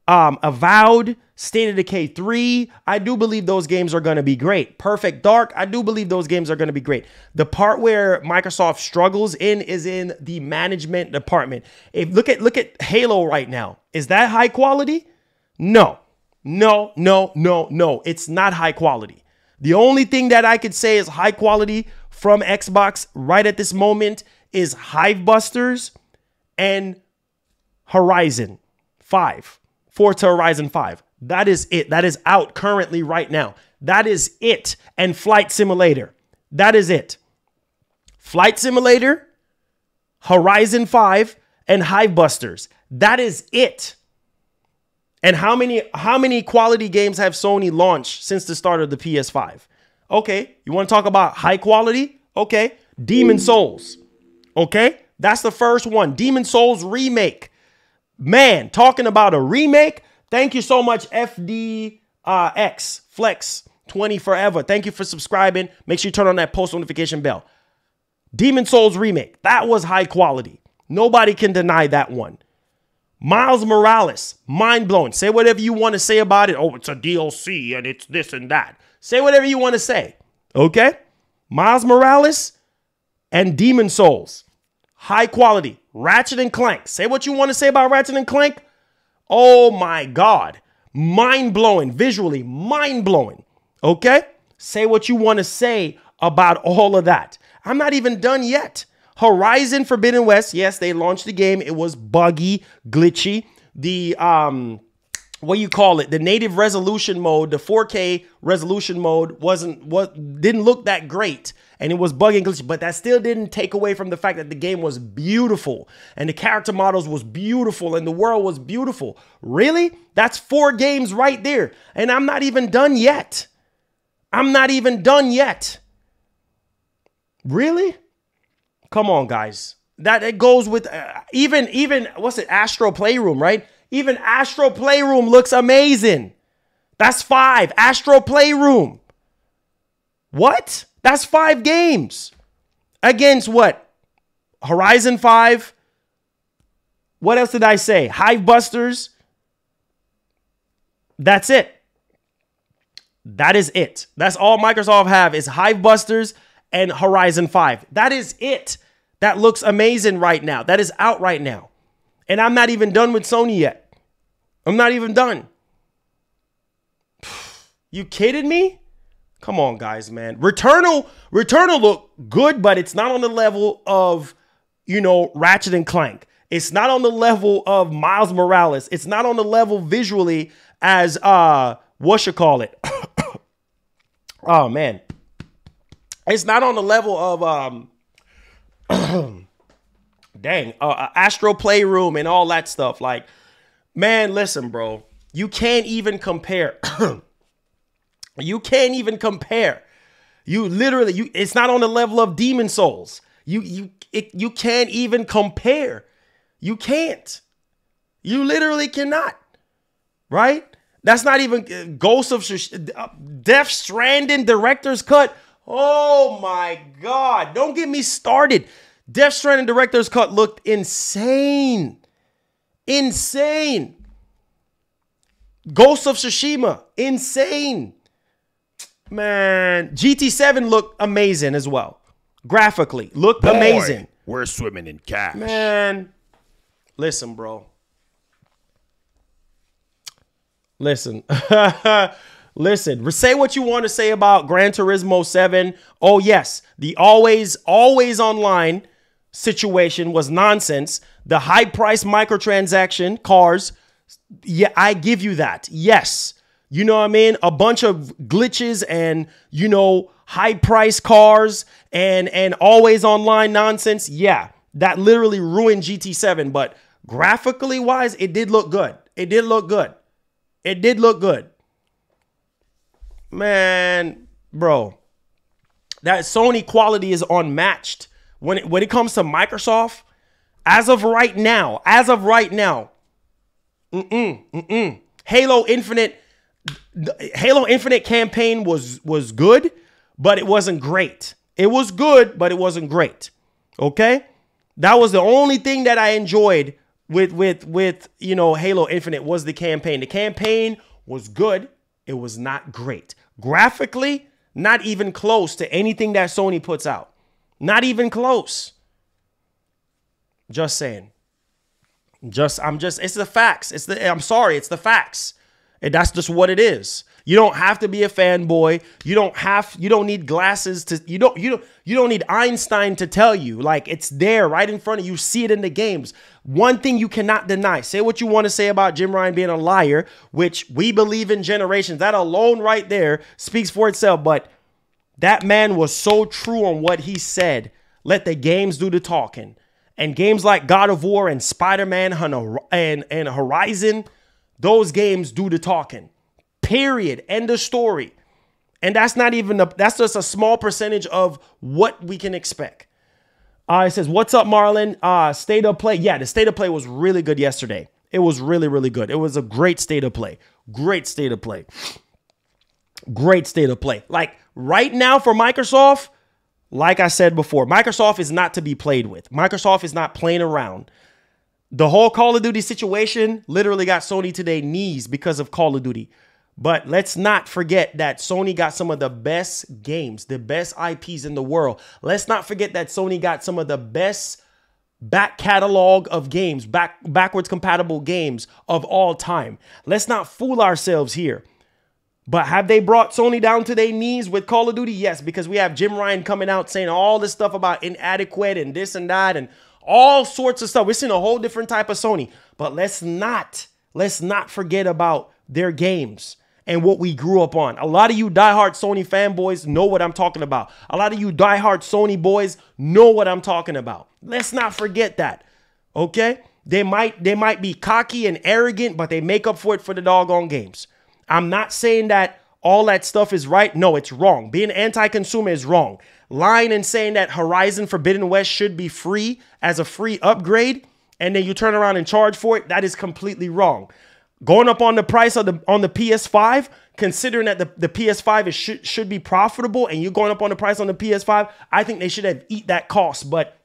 Avowed, State of Decay 3, I do believe those games are going to be great. Perfect Dark, I do believe those games are going to be great. The part where Microsoft struggles in is in the management department. Look at Halo right now. Is that high quality? No. It's not high quality. The only thing that I could say is high quality from Xbox right at this moment is Hivebusters and Horizon 5. Forza Horizon 5. That is it. That is out currently right now. That is it. And Flight Simulator. That is it. Flight Simulator, Horizon 5, and Hivebusters. That is it. And how many quality games have Sony launched since the start of the PS5? Okay, you want to talk about high quality? Okay, Demon Souls. Okay, that's the first one. Demon Souls remake. Man, talking about a remake. Thank you so much, FDX Flex 20 Forever. Thank you for subscribing. Make sure you turn on that post notification bell. Demon Souls remake. That was high quality. Nobody can deny that one. Miles Morales, mind blowing. Say whatever you want to say about it. Oh, it's a DLC and it's this and that. Say whatever you want to say. Okay? Miles Morales and Demon Souls. High quality. Ratchet and Clank. Say what you want to say about Ratchet and Clank. Oh my God. Mind blowing. Visually, mind blowing. Okay? Say what you want to say about all of that. I'm not even done yet. Horizon Forbidden West. Yes, they launched the game. It was buggy, glitchy. The, what you call it? The native resolution mode, the 4K resolution mode didn't look that great. And it was buggy and glitchy, but that still didn't take away from the fact that the game was beautiful and the character models was beautiful and the world was beautiful. Really? That's 4 games right there. And I'm not even done yet. I'm not even done yet. Really? Come on, guys. That it goes with even what's it? Astro Playroom, right? Even Astro Playroom looks amazing. That's 5. Astro Playroom. What? That's 5 games. Against what? Horizon 5. What else did I say? Hive Busters. That's it. That is it. That's all Microsoft have is Hive Busters and Horizon 5. That is it. That looks amazing right now. That is out right now. And I'm not even done with Sony yet. I'm not even done. You kidding me? Come on, guys, man. Returnal look good, but it's not on the level of, Ratchet and Clank. It's not on the level of Miles Morales. It's not on the level visually as whatchamacallit. Oh man. It's not on the level of Astro Playroom and all that stuff. Like, man, listen, bro. You can't even compare. You can't even compare. It's not on the level of Demon Souls. You can't even compare. You can't. You literally cannot. Right? That's not even Ghost of Death Stranding Director's Cut. Oh my God. Don't get me started. Death Stranding Director's Cut looked insane. Insane. Ghost of Tsushima. Insane. Man, GT7 looked amazing as well. Graphically, looked amazing. We're swimming in cash. Man, listen, bro. Listen. Listen. Say what you want to say about Gran Turismo 7. Oh, yes. The always online situation was nonsense. The high-priced microtransaction cars, yeah, I give you that. Yes. You know what I mean? A bunch of glitches and, high-priced cars and always online nonsense. Yeah, that literally ruined GT7. But graphically wise, it did look good. It did look good. It did look good. Man, bro, that Sony quality is unmatched. When it comes to Microsoft, as of right now, Halo Infinite campaign was good, but it wasn't great. It was good, but it wasn't great. Okay? That was the only thing that I enjoyed with Halo Infinite was the campaign. The campaign was good. It was not great. Graphically, not even close to anything that Sony puts out. Not even close. Just saying. It's the facts. I'm sorry, it's the facts. And that's just what it is. You don't have to be a fanboy. You don't need glasses to, you don't need Einstein to tell you. Like, it's there right in front of you. See it in the games. One thing you cannot deny. Say what you want to say about Jim Ryan being a liar, which we believe in generations. That alone right there speaks for itself. But that man was so true on what he said. Let the games do the talking. And games like God of War and Spider-Man and Horizon, those games do the talking. Period. End of story. And that's not even that's just a small percentage of what we can expect. It says, what's up, Marlon? State of play. Yeah, the state of play was really good yesterday. It was really, really good. It was a great state of play. Great state of play. Great state of play. Like right now for Microsoft, like I said before, Microsoft is not to be played with. Microsoft is not playing around. The whole Call of Duty situation literally got Sony to their knees because of Call of Duty. But let's not forget that Sony got some of the best games, the best IPs in the world. Let's not forget that Sony got some of the best back catalog of games, backwards compatible games of all time. Let's not fool ourselves here. But have they brought Sony down to their knees with Call of Duty? Yes, because we have Jim Ryan coming out saying all this stuff about inadequate and this and that and all sorts of stuff. We're seeing a whole different type of Sony. But let's not forget about their games and what we grew up on. A lot of you diehard Sony fanboys know what I'm talking about. A lot of you diehard Sony boys know what I'm talking about. Let's not forget that. Okay? They might be cocky and arrogant, but they make up for it for the doggone games. I'm not saying that all that stuff is right. No, it's wrong. Being anti-consumer is wrong. Lying and saying that Horizon Forbidden West should be free as a free upgrade, and then you turn around and charge for it, that is completely wrong. going up on the price of the PS5, considering that the PS5 should be profitable, and you're going up on the price on the PS5, I think they should have eat that cost. But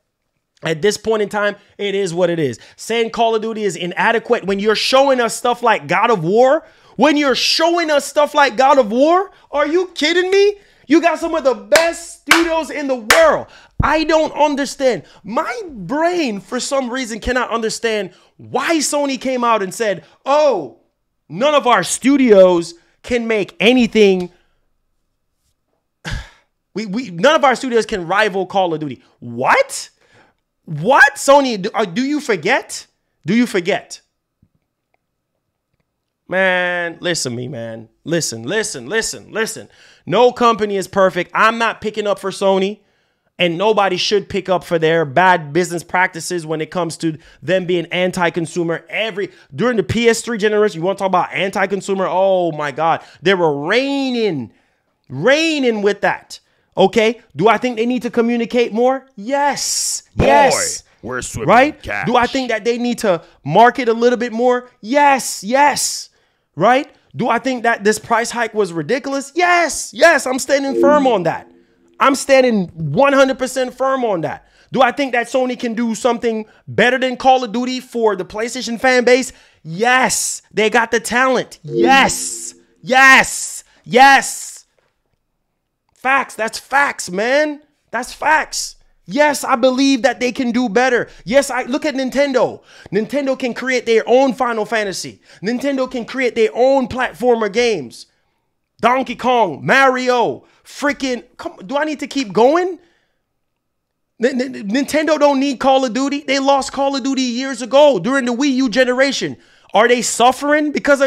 at this point in time, it is what it is. Saying Call of Duty is inadequate when you're showing us stuff like God of War. When you're showing us stuff like God of War, are you kidding me? You got some of the best studios in the world. I don't understand. My brain, for some reason, cannot understand why Sony came out and said, oh, none of our studios can make anything. None of our studios can rival Call of Duty. What? What? Sony, do you forget? Do you forget? Man, listen to me, man. Listen. No company is perfect. I'm not picking up for Sony, and nobody should pick up for their bad business practices when it comes to them being anti-consumer. During the PS3 generation, you want to talk about anti-consumer? Oh my God. They were reigning with that. Okay. Do I think they need to communicate more? Yes. Yes. We're swimming right? cash. Do I think that they need to market a little bit more? Yes. Yes. Right? Do I think that this price hike was ridiculous? Yes. Yes. I'm standing firm on that. I'm standing 100% firm on that. Do I think that Sony can do something better than Call of Duty for the PlayStation fan base? Yes. They got the talent. Yes. Yes. Yes. Facts. That's facts, man. That's facts. Yes, I believe that they can do better. Yes, I look at Nintendo. Nintendo can create their own Final Fantasy. Nintendo can create their own platformer games. Donkey Kong, Mario, freaking, do I need to keep going? Nintendo don't need Call of Duty. They lost Call of Duty years ago during the Wii U generation. Are they suffering because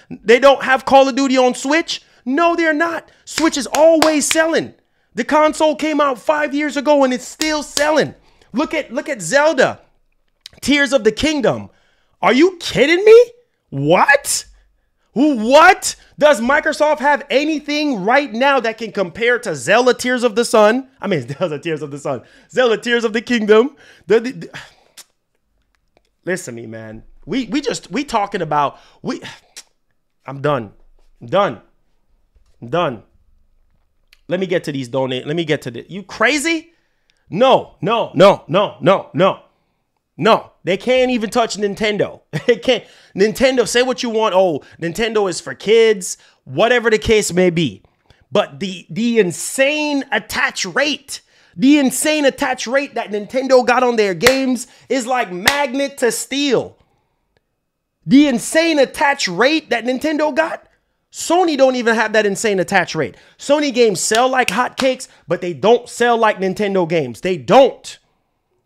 they don't have Call of Duty on Switch? No, they're not. Switch is always selling. The console came out 5 years ago and it's still selling. Look at Zelda, Tears of the Kingdom. Are you kidding me? What? What? Does Microsoft have anything right now that can compare to Zelda Tears of the Sun? I mean, Zelda Tears of the Sun. Zelda Tears of the Kingdom. Listen to me, man. We talking about, I'm done. Let me get to these donate. Let me get to this. You crazy? No. They can't even touch Nintendo. They can't. Nintendo, say what you want. Oh, Nintendo is for kids, whatever the case may be. But the insane attach rate, that Nintendo got on their games is like magnet to steel. The insane attach rate that Nintendo got, Sony don't even have that insane attach rate. Sony games sell like hotcakes, but they don't sell like Nintendo games. They don't.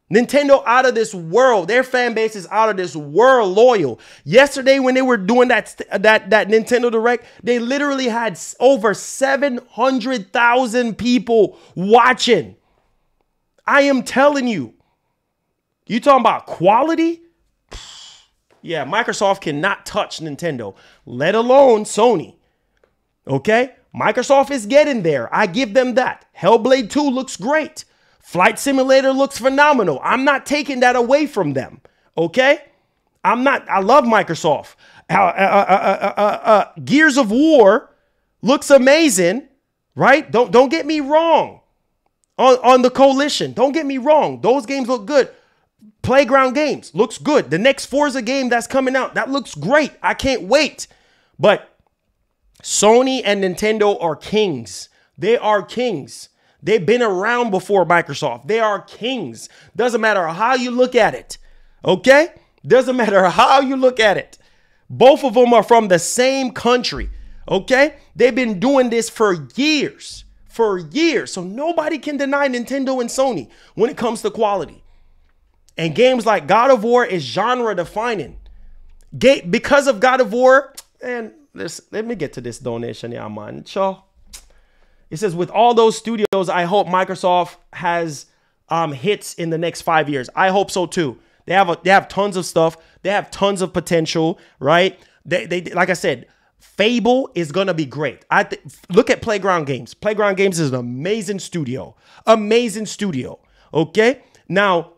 Nintendo out of this world. Their fan base is out of this world loyal. Yesterday when they were doing that Nintendo Direct, they literally had over 700,000 people watching. I am telling you. You talking about quality? Yeah, Microsoft cannot touch Nintendo, let alone Sony. Okay? Microsoft is getting there. I give them that. Hellblade 2 looks great. Flight Simulator looks phenomenal. I'm not taking that away from them. Okay? I love Microsoft. Gears of War looks amazing, right? Don't get me wrong. On the Coalition, don't get me wrong. Those games look good. Playground Games looks good. The next Forza game that's coming out, that looks great. I can't wait. But Sony and Nintendo are kings. They are kings. They've been around before Microsoft. They are kings. Doesn't matter how you look at it. Okay? Doesn't matter how you look at it. Both of them are from the same country. Okay? They've been doing this for years. For years. So nobody can deny Nintendo and Sony when it comes to quality. And games like God of War is genre defining. Because of God of War, and let me get to this donation, yeah, man. Sure. It says, with all those studios, I hope Microsoft has hits in the next 5 years. I hope so too. They have tons of stuff. They have tons of potential, right? They like I said, Fable is gonna be great. Look at Playground Games. Playground Games is an amazing studio. Amazing studio. Okay. Now,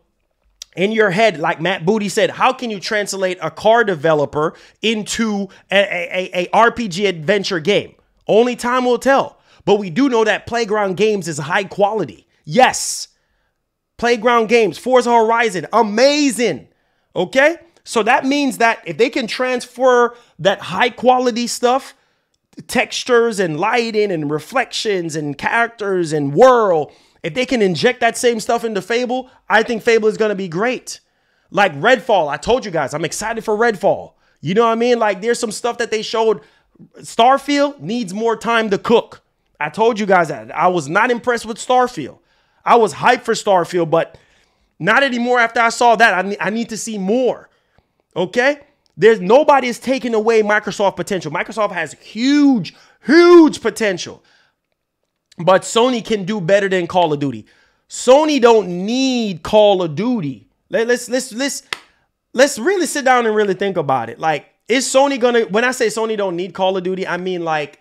in your head, like Matt Booty said, how can you translate a car developer into a RPG adventure game? Only time will tell. But we do know that Playground Games is high quality. Yes. Playground Games, Forza Horizon, amazing. Okay? So that means that if they can transfer that high quality stuff, textures and lighting and reflections and characters and world, if they can inject that same stuff into Fable, I think Fable is going to be great. Like Redfall, I told you guys, I'm excited for Redfall. You know what I mean? Like there's some stuff that they showed. Starfield needs more time to cook. I told you guys that. I was not impressed with Starfield. I was hyped for Starfield, but not anymore after I saw that. I need to see more. Okay? Nobody is taking away Microsoft potential. Microsoft has huge, huge potential. But Sony can do better than Call of Duty. Sony don't need Call of Duty. Let's really sit down and really think about it. Like, is Sony gonna, when I say Sony don't need Call of Duty, I mean like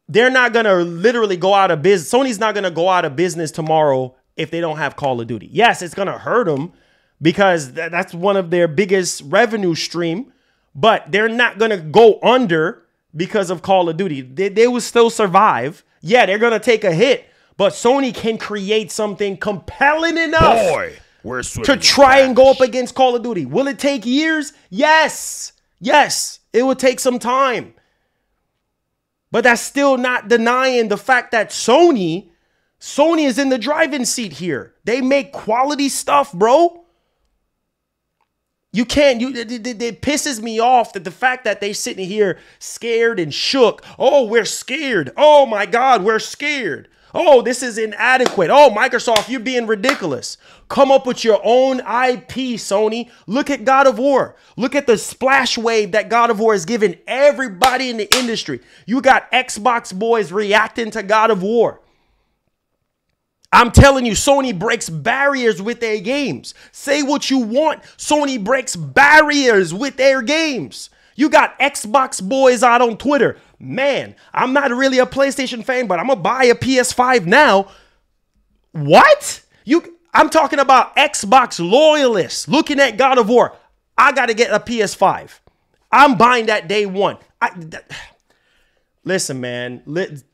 they're not gonna literally go out of business. Sony's not gonna go out of business tomorrow if they don't have Call of Duty. Yes, it's gonna hurt them because that's one of their biggest revenue stream, but they're not gonna go under because of Call of Duty. They will still survive. Yeah, they're gonna take a hit, but Sony can create something compelling enough to try and go up against Call of Duty. Will it take years? Yes. Yes, it will take some time. But that's still not denying the fact that Sony is in the driving seat here. They make quality stuff, bro. You can't, it pisses me off that the fact that they sitting here scared and shook. Oh, we're scared. Oh my God, we're scared. Oh, this is inadequate. Oh, Microsoft, you're being ridiculous. Come up with your own IP, Sony. Look at God of War. Look at the splash wave that God of War has given everybody in the industry. You got Xbox boys reacting to God of War. I'm telling you, Sony breaks barriers with their games. Say what you want. Sony breaks barriers with their games. You got Xbox boys out on Twitter. Man, I'm not really a PlayStation fan, but I'm going to buy a PS5 now. What? I'm talking about Xbox loyalists looking at God of War. I got to get a PS5. I'm buying that day one. Listen, man,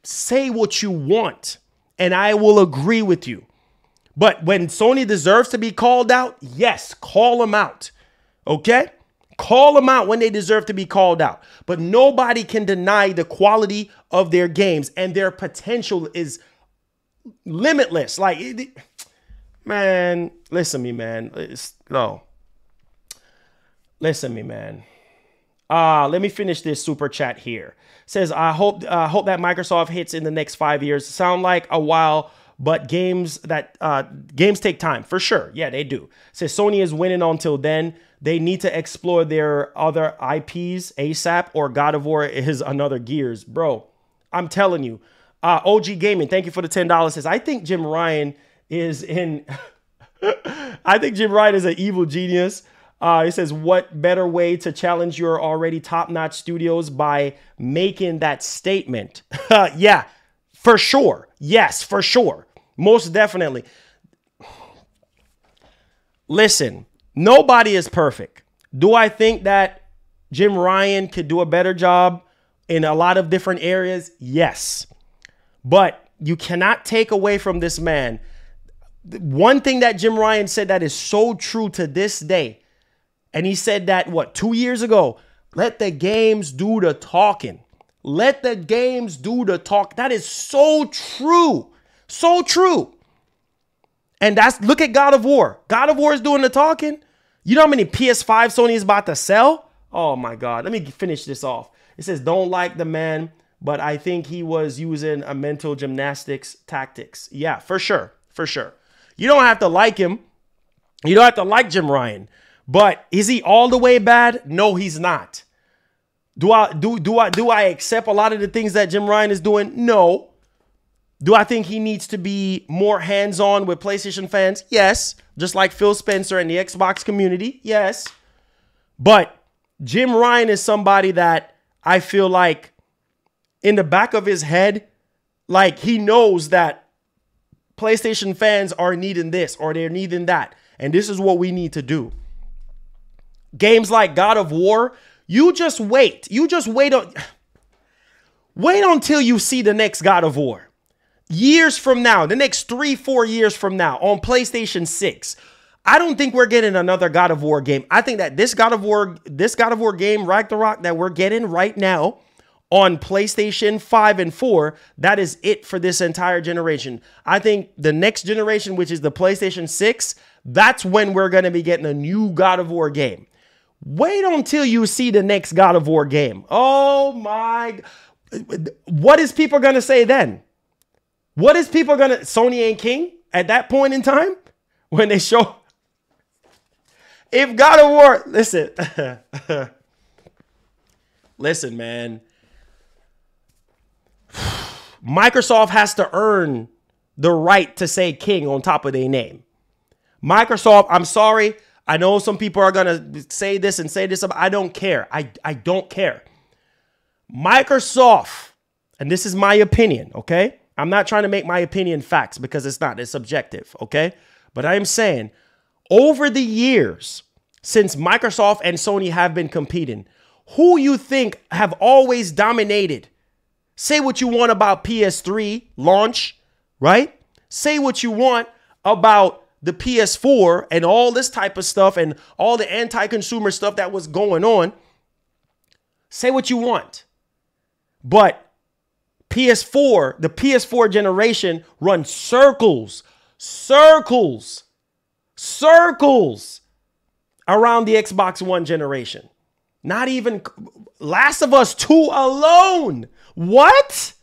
say what you want, and I will agree with you. But when Sony deserves to be called out, yes, call them out. Okay? Call them out when they deserve to be called out. But nobody can deny the quality of their games, and their potential is limitless. Like, man, listen to me, man. Listen to me, man. Let me finish this super chat here. It says, I hope that Microsoft hits in the next 5 years. Sound like a while, but games take time for sure. Yeah, they do. It says Sony is winning until then. They need to explore their other IPs ASAP, or God of War is another Gears. Bro, I'm telling you. OG Gaming, thank you for the $10. Says, I think Jim Ryan is in... I think Jim Ryan is an evil genius. He says, what better way to challenge your already top-notch studios by making that statement? Yeah, for sure. Yes, for sure. Most definitely. Listen, nobody is perfect. Do I think that Jim Ryan could do a better job in a lot of different areas? Yes. But you cannot take away from this man. One thing that Jim Ryan said that is so true to this day, and he said that, 2 years ago? Let the games do the talking. Let the games do the talk. That is so true. So true. And look at God of War. God of War is doing the talking. You know how many PS5 Sony is about to sell? Oh my God. Let me finish this off. It says, don't like the man, but I think he was using a mental gymnastics tactics. Yeah, for sure. For sure. You don't have to like him. You don't have to like Jim Ryan. But is he all the way bad? No, he's not. Do I accept a lot of the things that Jim Ryan is doing? No. Do I think he needs to be more hands-on with PlayStation fans? Yes. Just like Phil Spencer and the Xbox community? Yes. But Jim Ryan is somebody that I feel like in the back of his head, like he knows that PlayStation fans are needing this or they're needing that. And this is what we need to do. Games like God of War, you just wait. You just wait until you see the next God of War. Years from now, the next 3-4 years from now on PlayStation 6. I don't think we're getting another God of War game. I think that this God of War game, Ragnarok, that we're getting right now on PlayStation 5 and 4, that is it for this entire generation. I think the next generation, which is the PlayStation 6, that's when we're going to be getting a new God of War game. Wait until you see the next God of War game. Oh my. What is people going to say then? What is people going to... Sony ain't king at that point in time? When they show... If God of War... Listen. Listen, man. Microsoft has to earn the right to say king on top of their name. Microsoft, I'm sorry. I know some people are going to say this and say this. I don't care. I don't care. Microsoft, and this is my opinion, okay? I'm not trying to make my opinion facts because it's not. It's subjective, okay? But I am saying over the years since Microsoft and Sony have been competing, who you think have always dominated? Say what you want about PS3 launch, right? Say what you want about the PS4 and all this type of stuff and all the anti-consumer stuff that was going on. Say what you want. But PS4, the PS4 generation runs circles around the Xbox One generation. Not even Last of Us 2 alone. What?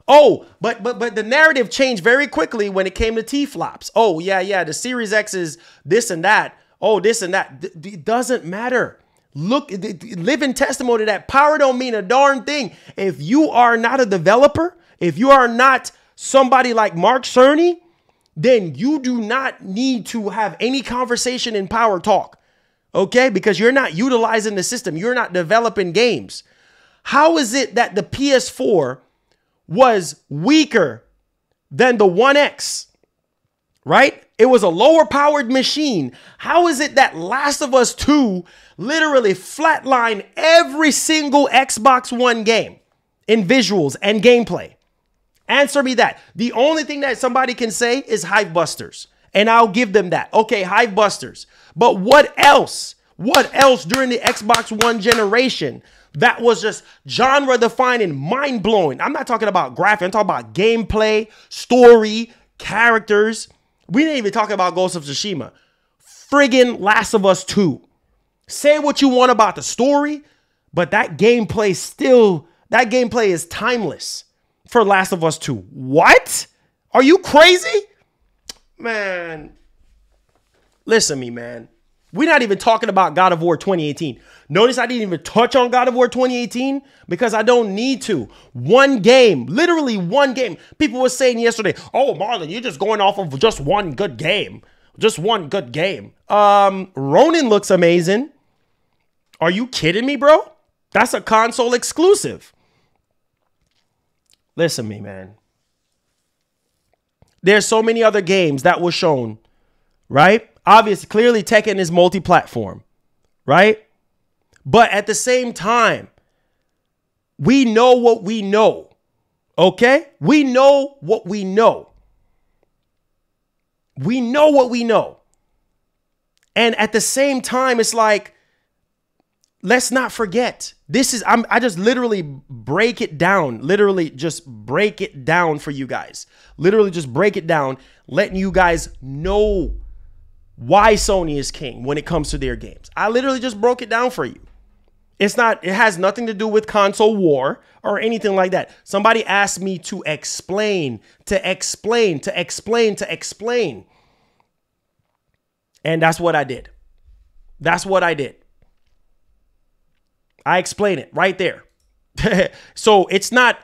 Oh, but the narrative changed very quickly when it came to T-flops. Oh, yeah, the Series X is this and that. Oh, this and that. It doesn't matter. Look, living testimony that power don't mean a darn thing. If you are not a developer, if you are not somebody like Mark Cerny, then you do not need to have any conversation in power talk. Okay? Because you're not utilizing the system. You're not developing games. How is it that the PS4 was weaker than the 1X? Right? It was a lower powered machine. How is it that Last of Us 2 literally flatlined every single Xbox One game in visuals and gameplay? Answer me that. The only thing that somebody can say is Hivebusters, and I'll give them that. Okay, Hivebusters. But what else? What else during the Xbox One generation that was just genre defining, mind blowing? I'm not talking about graphics. I'm talking about gameplay, story, characters. We didn't even talk about Ghost of Tsushima. Friggin' Last of Us 2. Say what you want about the story, but that gameplay is timeless for Last of Us 2. What? Are you crazy? Man. Listen to me, man. We're not even talking about God of War 2018. Notice I didn't even touch on God of War 2018 because I don't need to. One game, literally one game. People were saying yesterday, oh, Marlon, you're just going off of just one good game. Just one good game. Ronin looks amazing. Are you kidding me, bro? That's a console exclusive. Listen to me, man. There's so many other games that were shown, right? Obviously, clearly Tekken is multi-platform, right? But at the same time, we know what we know, okay? We know what we know. We know what we know. And at the same time, it's like, let's not forget. I just literally break it down. Literally just break it down for you guys. Literally just break it down, letting you guys know why Sony is king when it comes to their games. I literally just broke it down for you. It has nothing to do with console war or anything like that. Somebody asked me to explain. And that's what I did. That's what I did. I explain it right there. So it's not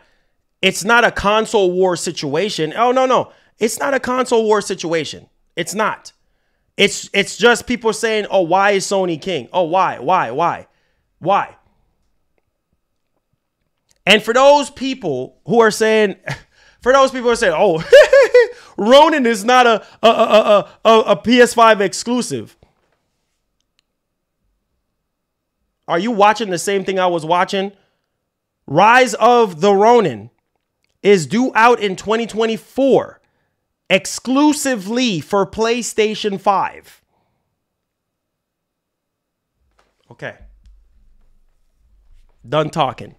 a console war situation. Oh, no. It's not a console war situation. It's not. It's just people saying, oh, why is Sony king? Oh, why? And for those people who are saying, oh, Ronin is not a PS5 exclusive. Are you watching the same thing I was watching? Rise of the Ronin is due out in 2024 exclusively for PlayStation 5. Okay. Done talking.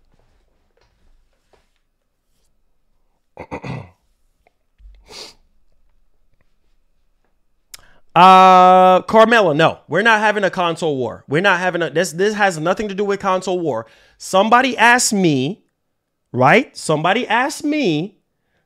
Carmelo, no, we're not having a console war. We're not having this has nothing to do with console war. Somebody asked me, right? Somebody asked me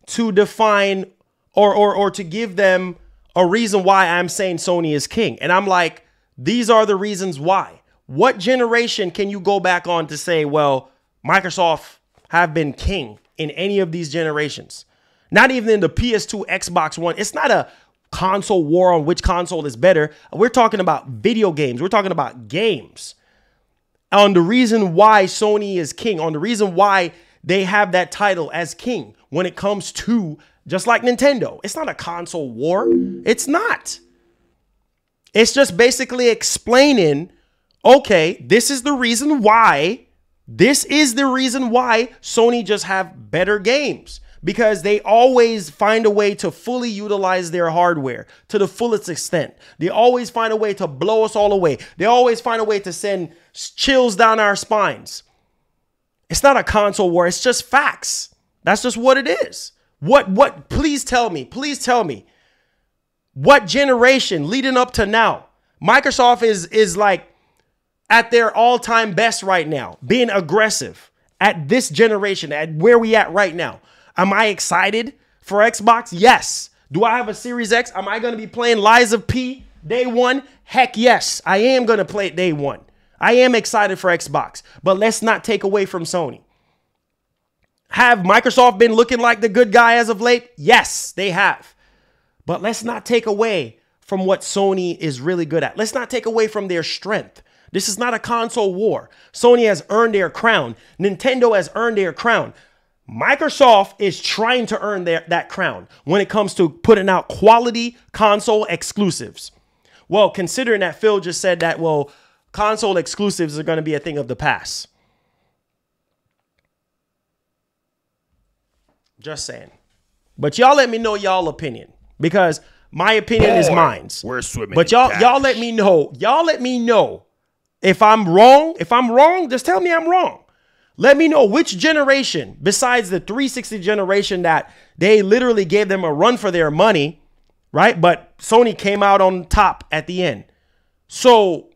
to define or to give them a reason why I'm saying Sony is king. And I'm like, these are the reasons why. What generation can you go back on to say, well, Microsoft have been king in any of these generations? Not even in the PS2, Xbox One. It's not a console war on which console is better. We're talking about video games. We're talking about games. On the reason why Sony is king, on the reason why they have that title as king when it comes to, just like Nintendo. It's not a console war. It's not. It's just basically explaining, okay, this is the reason why. This is the reason why Sony just have better games. Because they always find a way to fully utilize their hardware to the fullest extent. They always find a way to blow us all away. They always find a way to send chills down our spines. It's not a console war. It's just facts. That's just what it is. Please tell me. What generation leading up to now? Microsoft is like at their all-time best right now, being aggressive at this generation, at where we at right now. Am I excited for Xbox? Yes. Do I have a Series X? Am I going to be playing Lies of P day one? Heck yes. I am going to play it day one. I am excited for Xbox. But let's not take away from Sony. Have Microsoft been looking like the good guy as of late? Yes, they have. But let's not take away from what Sony is really good at. Let's not take away from their strength. This is not a console war. Sony has earned their crown. Nintendo has earned their crown. Microsoft is trying to earn that crown when it comes to putting out quality console exclusives. Well, considering that Phil just said that, well, console exclusives are going to be a thing of the past. Just saying. But y'all let me know y'all opinion, because my opinion is mine. We're swimming. But y'all let me know. Y'all let me know if I'm wrong. If I'm wrong, just tell me I'm wrong. Let me know which generation, besides the 360 generation that they literally gave them a run for their money, right? But Sony came out on top at the end. So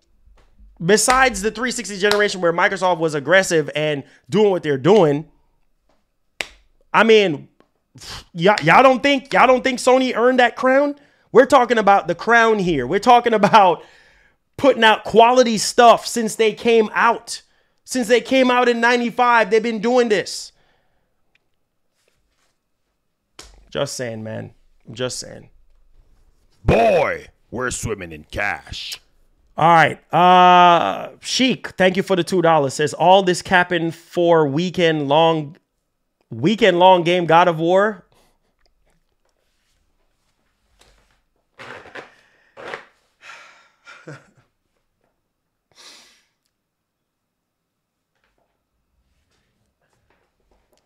besides the 360 generation where Microsoft was aggressive and doing what they're doing, I mean, y'all don't think Sony earned that crown? We're talking about the crown here. We're talking about putting out quality stuff since they came out. Since they came out in 95, they've been doing this. Just saying, man. I'm just saying. Boy, we're swimming in cash. All right. Sheik, thank you for the $2. Says all this capping for weekend long game God of War.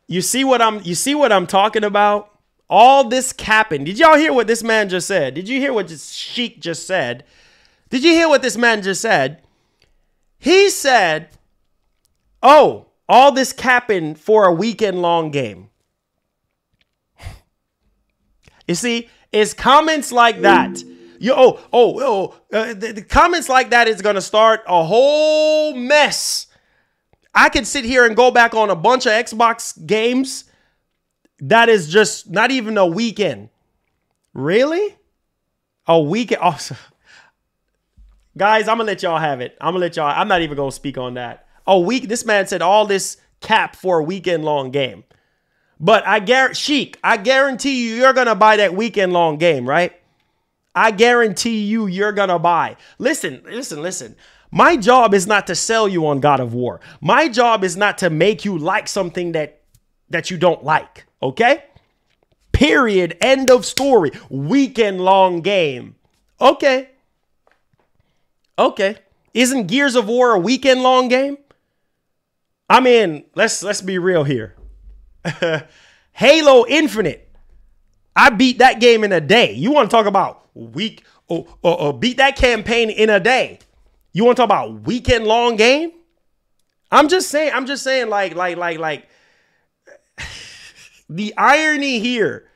You see what I'm talking about? All this capping. Did y'all hear what this man just said? Did you hear what Sheik just said? Did you hear what this man just said? He said, oh, all this capping for a weekend-long game. You see, it's comments like that. The comments like that is going to start a whole mess. I could sit here and go back on a bunch of Xbox games that is just not even a weekend. Really? A weekend? Oh, guys, I'm going to let y'all have it. I'm not even going to speak on that. This man said all this cap for a weekend-long game. But I guarantee you're going to buy that weekend-long game, right? I guarantee you're going to buy. Listen. My job is not to sell you on God of War. My job is not to make you like something that you don't like, okay? Period. End of story. Weekend long game. Okay. Okay. Isn't Gears of War a weekend long game? I mean, let's be real here. Halo Infinite. I beat that game in a day. You want to talk about beat that campaign in a day. You want to talk about weekend long game? I'm just saying like the irony here.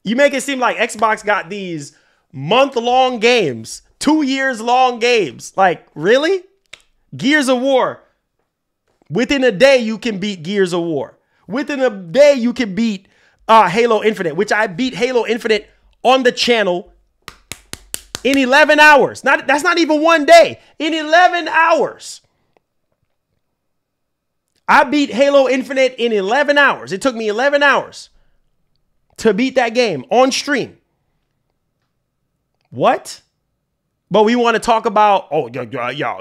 You make it seem like Xbox got these month-long games, 2 years long games. Like, really? Gears of War. Within a day, you can beat Gears of War. Within a day, you can beat Halo Infinite, which I beat Halo Infinite on the channel in 11 hours. That's not even one day. In 11 hours. I beat Halo Infinite in 11 hours. It took me 11 hours to beat that game on stream. What? But we want to talk about, yeah.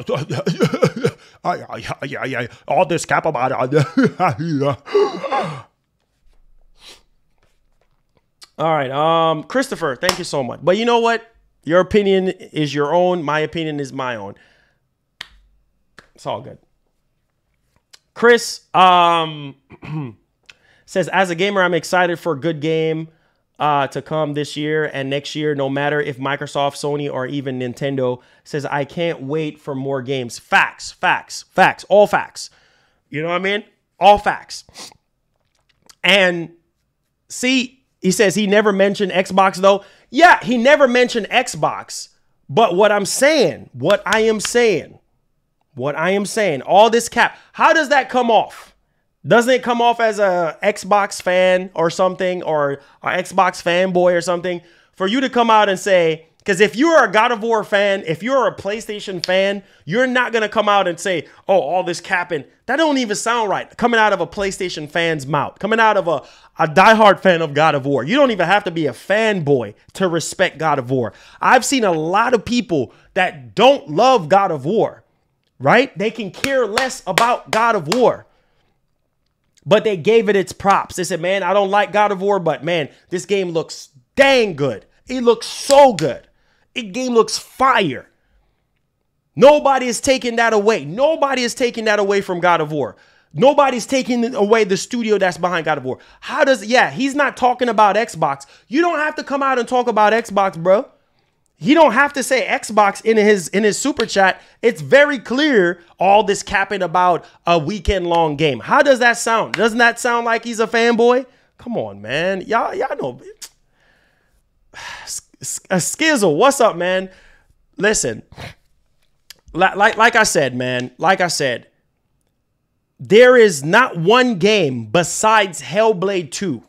All this cap about it. All right. Christopher, thank you so much. But you know what? Your opinion is your own. My opinion is my own. It's all good. Chris says, as a gamer, I'm excited for a good game to come this year and next year, no matter if Microsoft, Sony, or even Nintendo. Says, I can't wait for more games. Facts, facts, facts, all facts. You know what I mean? All facts. And see, he says he never mentioned Xbox, though. Yeah, he never mentioned Xbox. But what I am saying, all this cap, how does that come off? Doesn't it come off as a Xbox fan or something, or an Xbox fanboy or something, for you to come out and say, because if you're a God of War fan, if you're a PlayStation fan, you're not going to come out and say, oh, all this capping. That don't even sound right. Coming out of a PlayStation fan's mouth, coming out of a diehard fan of God of War. You don't even have to be a fanboy to respect God of War. I've seen a lot of people that don't love God of War, right? They can care less about God of War. But they gave it its props. They said, man, I don't like God of War, but man, this game looks dang good. It looks so good. The game looks fire. Nobody is taking that away. Nobody is taking that away from God of War. Nobody's taking away the studio that's behind God of War. He's not talking about Xbox. You don't have to come out and talk about Xbox, bro. He don't have to say Xbox in his super chat. It's very clear all this capping about a weekend long game. How does that sound? Doesn't that sound like he's a fanboy? Come on, man. Y'all know. Skizzle, what's up, man? Listen, like I said, man, there is not one game besides Hellblade 2.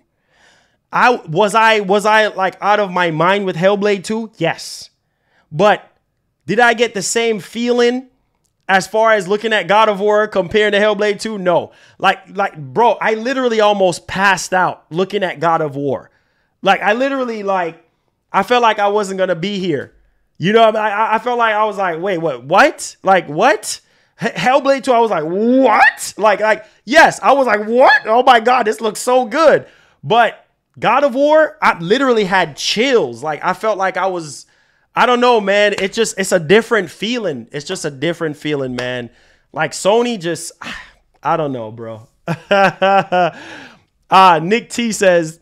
Was I like out of my mind with Hellblade 2? Yes. But did I get the same feeling as far as looking at God of War compared to Hellblade 2? No. Like, bro, I literally almost passed out looking at God of War. Like, I felt like I wasn't going to be here. You know, I felt like I was like, wait, what? Like, what? Hellblade 2, I was like, what? Like, yes, I was like, what? Oh my God, this looks so good. But God of War, I literally had chills. Like, I felt like I don't know, man. It's a different feeling. It's just a different feeling, man. Like Sony just, I don't know, bro. Nick T says,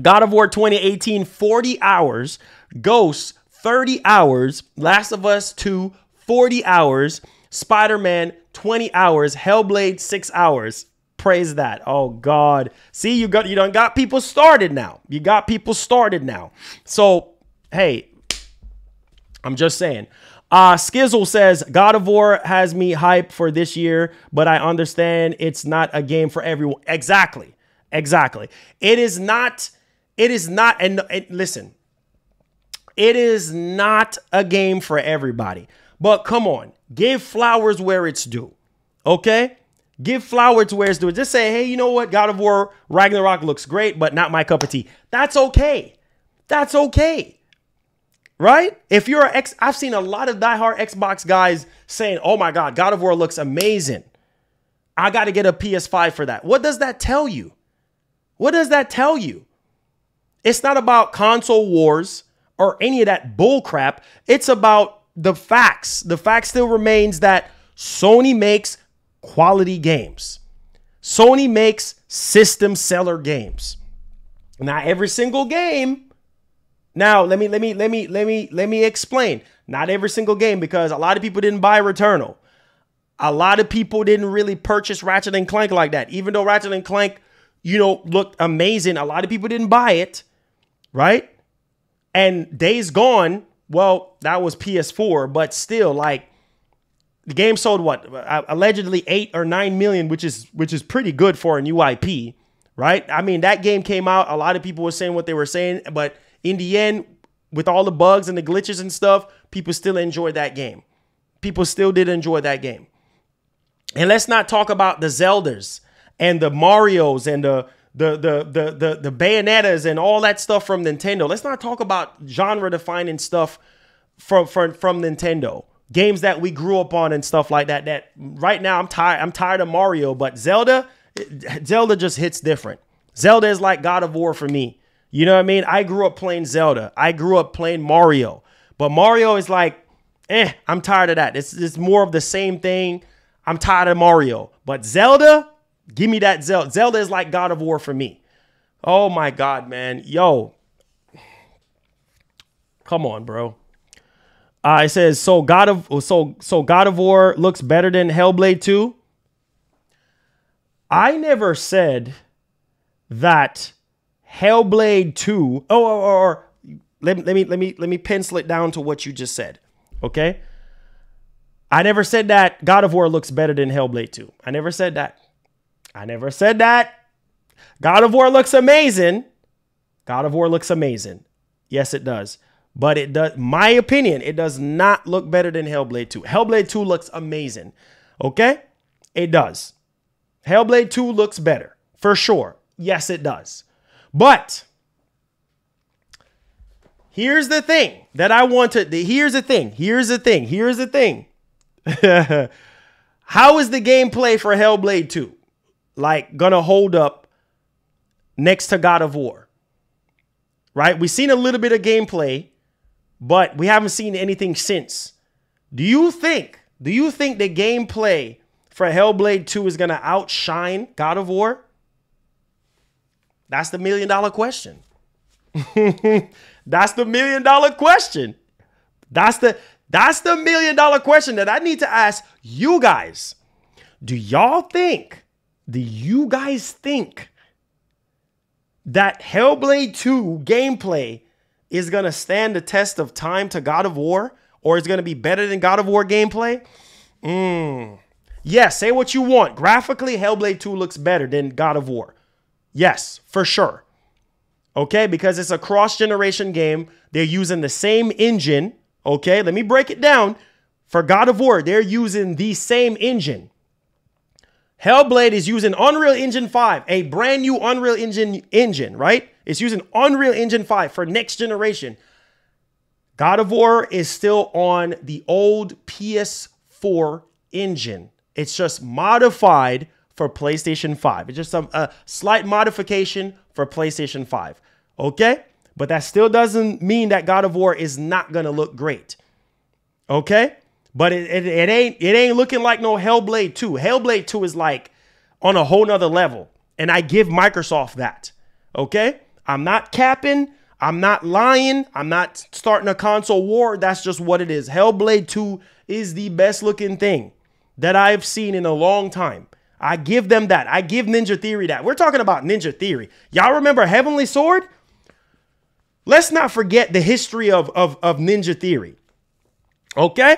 God of War 2018, 40 hours. Ghosts, 30 hours. Last of Us 2, 40 hours. Spider-Man, 20 hours. Hellblade, 6 hours. Praise that. Oh, God. See, you done got people started now. You got people started now. So, hey, I'm just saying. Skizzle says, God of War has me hyped for this year, but I understand it's not a game for everyone. Exactly. It is not, and listen, it is not a game for everybody. But come on, give flowers where it's due. Okay? Give flowers where it's due. Just say, hey, you know what? God of War Ragnarok looks great, but not my cup of tea. That's okay. That's okay. Right? If you're I've seen a lot of diehard Xbox guys saying, oh my God, God of War looks amazing. I got to get a PS5 for that. What does that tell you? What does that tell you? It's not about console wars or any of that bull crap. It's about the facts. The fact still remains that Sony makes quality games. Sony makes system seller games. Not every single game. Now, let me explain. Not every single game, because a lot of people didn't buy Returnal. A lot of people didn't really purchase Ratchet and Clank like that. Even though Ratchet and Clank, looked amazing, a lot of people didn't buy it, right? And Days Gone, well, that was PS4, but still, like, the game sold what? Allegedly 8 or 9 million, which is pretty good for a new IP, right? I mean, that game came out, a lot of people were saying what they were saying, but in the end, with all the bugs and the glitches and stuff, people still enjoyed that game. People still did enjoy that game. And let's not talk about the Zeldas and the Marios and the Bayonettas and all that stuff from Nintendo. Let's not talk about genre-defining stuff from Nintendo. Games that we grew up on and stuff like that. That right now I'm tired of Mario, but Zelda just hits different. Zelda is like God of War for me. You know what I mean? I grew up playing Zelda. I grew up playing Mario. But Mario is like, I'm tired of that. It's more of the same thing. I'm tired of Mario. But Zelda, give me that Zelda. Zelda is like God of War for me. Oh my God, man. Yo. Come on, bro. It says, so God of War looks better than Hellblade 2. I never said that Hellblade 2. Or let me pencil it down to what you just said. Okay? I never said that God of War looks better than Hellblade 2. I never said that. I never said that. God of War looks amazing. God of War looks amazing. Yes, it does. But it does, my opinion, it does not look better than Hellblade 2. Hellblade 2 looks amazing. Okay? It does. Hellblade 2 looks better. For sure. Yes, it does. But here's the thing that I want to, here's the thing. How is the gameplay for Hellblade 2 like gonna hold up next to God of War? Right? We've seen a little bit of gameplay, but we haven't seen anything since. Do you think the gameplay for Hellblade 2 is gonna outshine God of War? That's the $1 million question. That's the $1 million question. That's the $1 million question that I need to ask you guys. Do you guys think that Hellblade 2 gameplay is going to stand the test of time to God of War, or is going to be better than God of War gameplay? Yes, say what you want. Graphically, Hellblade 2 looks better than God of War. Yes, for sure. Okay, because it's a cross-generation game. They're using the same engine. Okay, let me break it down. For God of War, they're using the same engine. Hellblade is using Unreal Engine 5, a brand new Unreal Engine, right? It's using Unreal Engine 5 for next generation. God of War is still on the old PS4 engine. It's just modified for PlayStation 5. It's just a slight modification for PlayStation 5. Okay? But that still doesn't mean that God of War is not going to look great. Okay? But it ain't looking like no Hellblade 2. Hellblade 2 is like on a whole nother level. And I give Microsoft that. Okay? I'm not capping. I'm not lying. I'm not starting a console war. That's just what it is. Hellblade 2 is the best looking thing that I've seen in a long time. I give them that. I give Ninja Theory that. We're talking about Ninja Theory. Y'all remember Heavenly Sword? Let's not forget the history of Ninja Theory. Okay?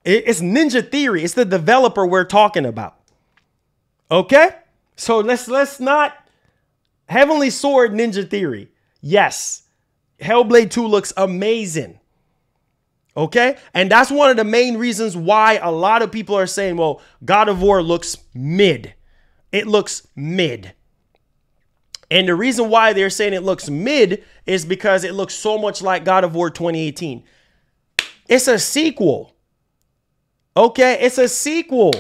It's Ninja Theory. It's the developer we're talking about. Okay? So let's not Heavenly Sword Ninja Theory. Yes. Hellblade 2 looks amazing. Okay? And that's one of the main reasons why a lot of people are saying, well, God of War looks mid. It looks mid. And the reason why they're saying it looks mid is because it looks so much like God of War 2018. It's a sequel. Okay? It's a sequel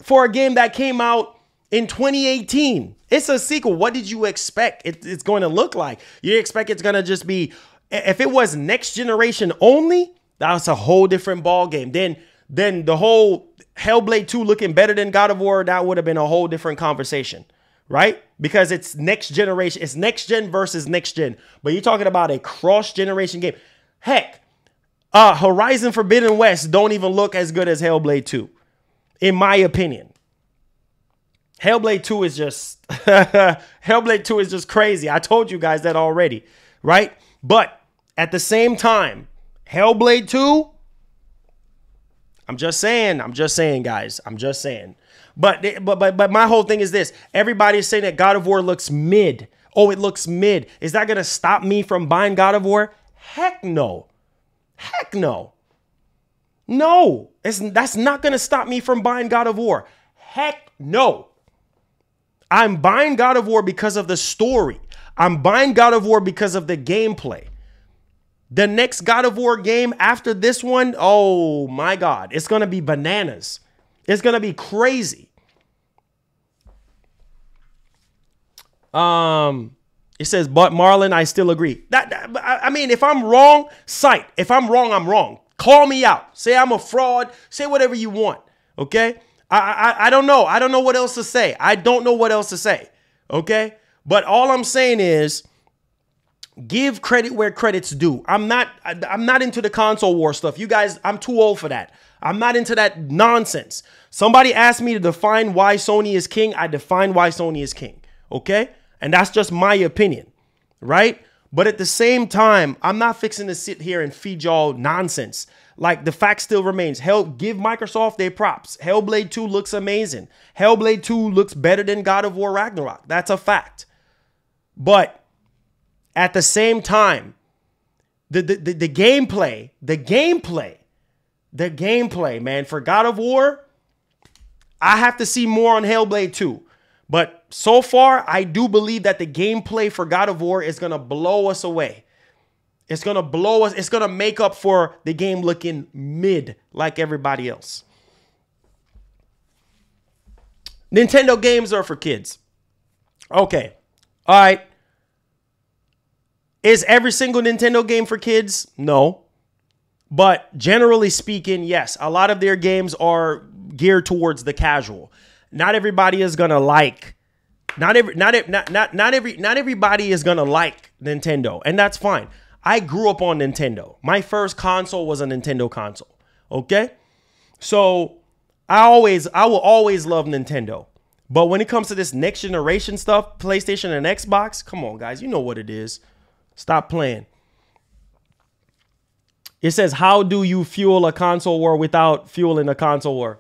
for a game that came out in 2018. It's a sequel. What did you expect it's going to look like? You expect it's going to just be, if it was next generation only, that's a whole different ball game. Then the whole Hellblade 2 looking better than God of War, that would have been a whole different conversation, right? Because it's next generation. It's next gen versus next gen. But you're talking about a cross generation game. Heck, Horizon Forbidden West don't even look as good as Hellblade 2, in my opinion. Hellblade 2 is just Hellblade 2 is just crazy. I told you guys that already, right? But at the same time, Hellblade 2, I'm just saying, guys. I'm just saying. But my whole thing is this. Everybody's saying that God of War looks mid. Oh, it looks mid. Is that going to stop me from buying God of War? Heck no. Heck no. No. That's not going to stop me from buying God of War. Heck no. I'm buying God of War because of the story. I'm buying God of War because of the gameplay. The next God of War game after this one, oh my God, it's going to be bananas. It's going to be crazy. It says, but Marlon, I still agree. I mean, if I'm wrong, cite. If I'm wrong, I'm wrong. Call me out. Say I'm a fraud. Say whatever you want. Okay? I don't know. I don't know what else to say. I don't know what else to say. Okay? But all I'm saying is, give credit where credit's due. I'm not into the console war stuff. You guys, I'm too old for that. I'm not into that nonsense. Somebody asked me to define why Sony is king. I define why Sony is king. Okay? And that's just my opinion. Right? But at the same time, I'm not fixing to sit here and feed y'all nonsense. Like, the fact still remains. Give Microsoft their props. Hellblade 2 looks amazing. Hellblade 2 looks better than God of War Ragnarok. That's a fact. But at the same time, the gameplay, man, for God of War, I have to see more on Hellblade 2. But so far, I do believe that the gameplay for God of War is going to blow us away. It's going to blow us. It's going to make up for the game looking mid like everybody else. Nintendo games are for kids. Okay. All right. Is every single Nintendo game for kids? No. But generally speaking, yes. A lot of their games are geared towards the casual. Not everybody is going to like. Not everybody is going to like Nintendo, and that's fine. I grew up on Nintendo. My first console was a Nintendo console. Okay? So I will always love Nintendo. But when it comes to this next generation stuff, PlayStation and Xbox, come on, guys. You know what it is. Stop playing. It says, how do you fuel a console war without fueling a console war?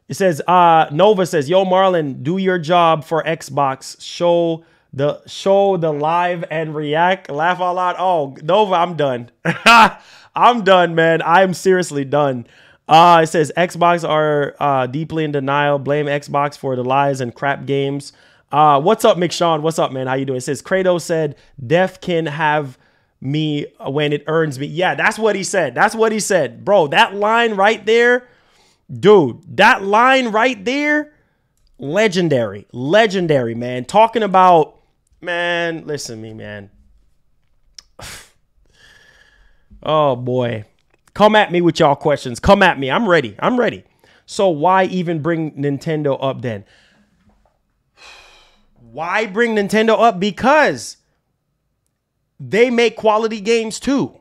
It says, Nova says, yo, Marlon, do your job for Xbox. Show the live and react. Laugh out loud. Oh, Nova, I'm done. I'm done, man. I'm seriously done. It says, Xbox are deeply in denial. Blame Xbox for the lies and crap games. What's up, McShawn? What's up, man? How you doing? It says, Kratos said, death can have me when it earns me. Yeah, that's what he said. That's what he said. Bro, that line right there. Dude, that line right there, legendary, man. Talking about, man, listen to me, man. Oh, boy. Come at me with y'all questions. Come at me. I'm ready. So why even bring Nintendo up then? Why bring Nintendo up? Because they make quality games too.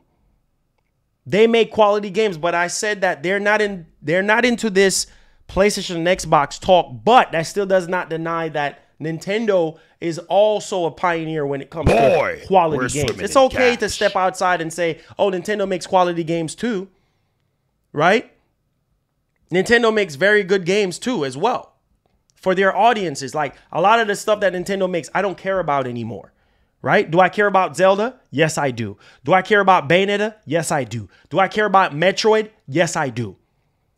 They make quality games, but I said that they're not into this PlayStation and Xbox talk, but that still does not deny that Nintendo is also a pioneer when it comes to quality games. It's okay to step outside and say, oh, Nintendo makes quality games too, right? Nintendo makes very good games too as well for their audiences. Like, a lot of the stuff that Nintendo makes, I don't care about anymore. Right? Do I care about Zelda? Yes, I do. Do I care about Bayonetta? Yes, I do. Do I care about Metroid? Yes, I do.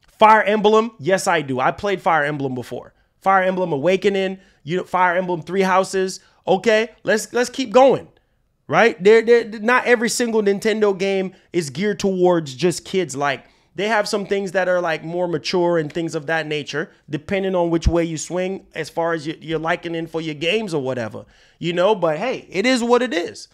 Fire Emblem? Yes, I do. I played Fire Emblem before. Fire Emblem Awakening, Fire Emblem Three Houses. Okay, let's keep going. Right? Not every single Nintendo game is geared towards just kids like They have some things that are like more mature and things of that nature, depending on which way you swing as far as your likening for your games or whatever, you know, but hey, it is what it is.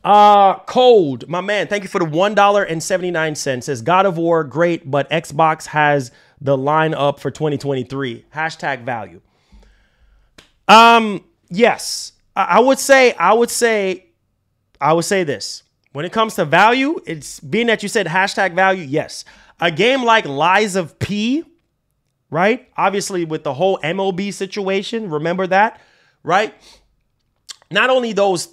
Cold, my man, thank you for the $1.79. Says God of War, great, but Xbox has the lineup for 2023. Hashtag value. Yes, I would say this. When it comes to value, it's being that you said hashtag value. Yes, a game like Lies of P, right? Obviously with the whole MLB situation, remember that, right? Not only those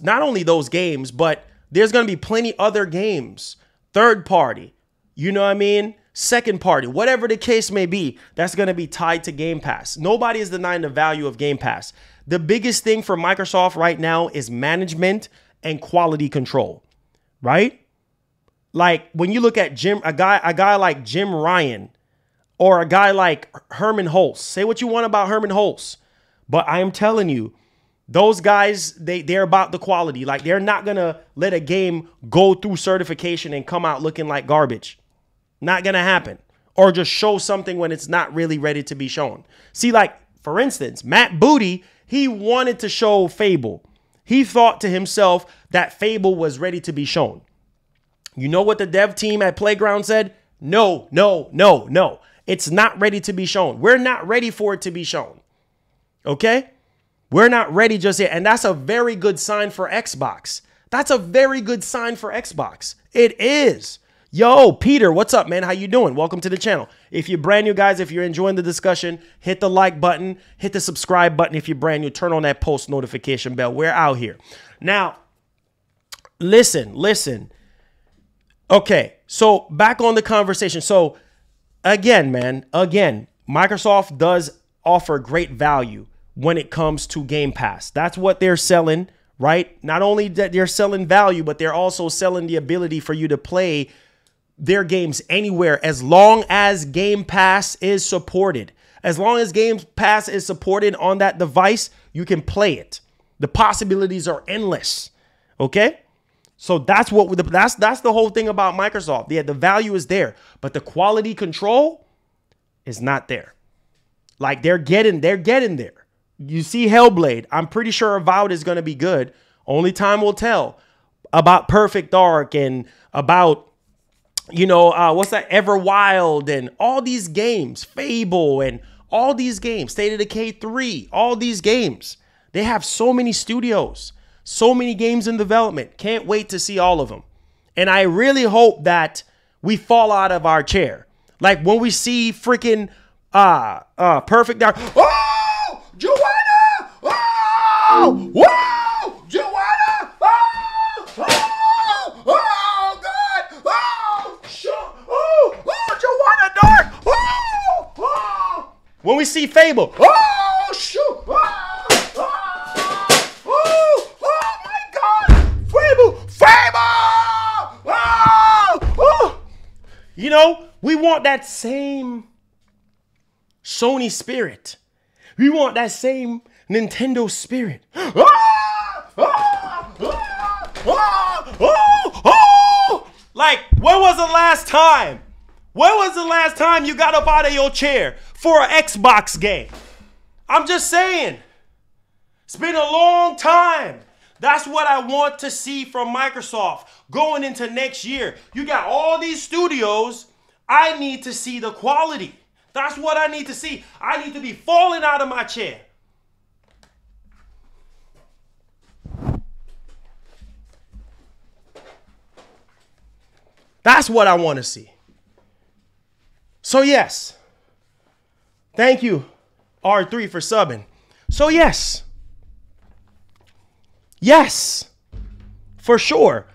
games, but there's going to be plenty other games, third party, you know what I mean? Second party, whatever the case may be, that's going to be tied to Game Pass. Nobody is denying the value of Game Pass. The biggest thing for Microsoft right now is management and quality control, right? Like when you look at a guy like Jim Ryan or a guy like Herman Hulse, say what you want about Herman Hulse, but I am telling you, those guys, they're about the quality. Like they're not going to let a game go through certification and come out looking like garbage. Not going to happen. Or just show something when it's not really ready to be shown. See, like, for instance, Matt Booty, he wanted to show Fable. He thought to himself that Fable was ready to be shown. You know what the dev team at Playground said? No. It's not ready to be shown. We're not ready for it to be shown. Okay? We're not ready just yet. And that's a very good sign for Xbox. That's a very good sign for Xbox. It is. Yo, Peter, what's up, man? How you doing? Welcome to the channel. If you're brand new, guys, if you're enjoying the discussion, hit the like button, hit the subscribe button. If you're brand new, turn on that post notification bell. We're out here. Now, listen. Okay, so back on the conversation. So again, Microsoft does offer great value when it comes to Game Pass. That's what they're selling, right? Not only that they're selling value, but they're also selling the ability for you to play their games anywhere as long as Game Pass is supported. As long as Game Pass is supported on that device, you can play it. The possibilities are endless. Okay? So that's that's the whole thing about Microsoft. Yeah, the value is there, but the quality control is not there. Like they're getting there. You see Hellblade. I'm pretty sure Avowed is going to be good. Only time will tell about Perfect Dark and about, you know, what's that? Everwild and all these games, Fable and all these games, State of Decay 3, all these games. They have so many studios, so many games in development. Can't wait to see all of them. And I really hope that we fall out of our chair. Like when we see freaking Perfect Dark. Oh, Joanna! Oh, whoa, Joanna! Oh, God! Oh, sure. Joanna Dark! Oh. When we see Fable. Oh, shoot! Oh my God! Fable! Oh. You know, we want that same Sony spirit. We want that same Nintendo spirit. Like, when was the last time? When was the last time you got up out of your chair for an Xbox game? I'm just saying. It's been a long time. That's what I want to see from Microsoft going into next year. You got all these studios. I need to see the quality. That's what I need to see. I need to be falling out of my chair. That's what I want to see. So yes. Thank you, R3, for subbing. So yes. Yes. For sure.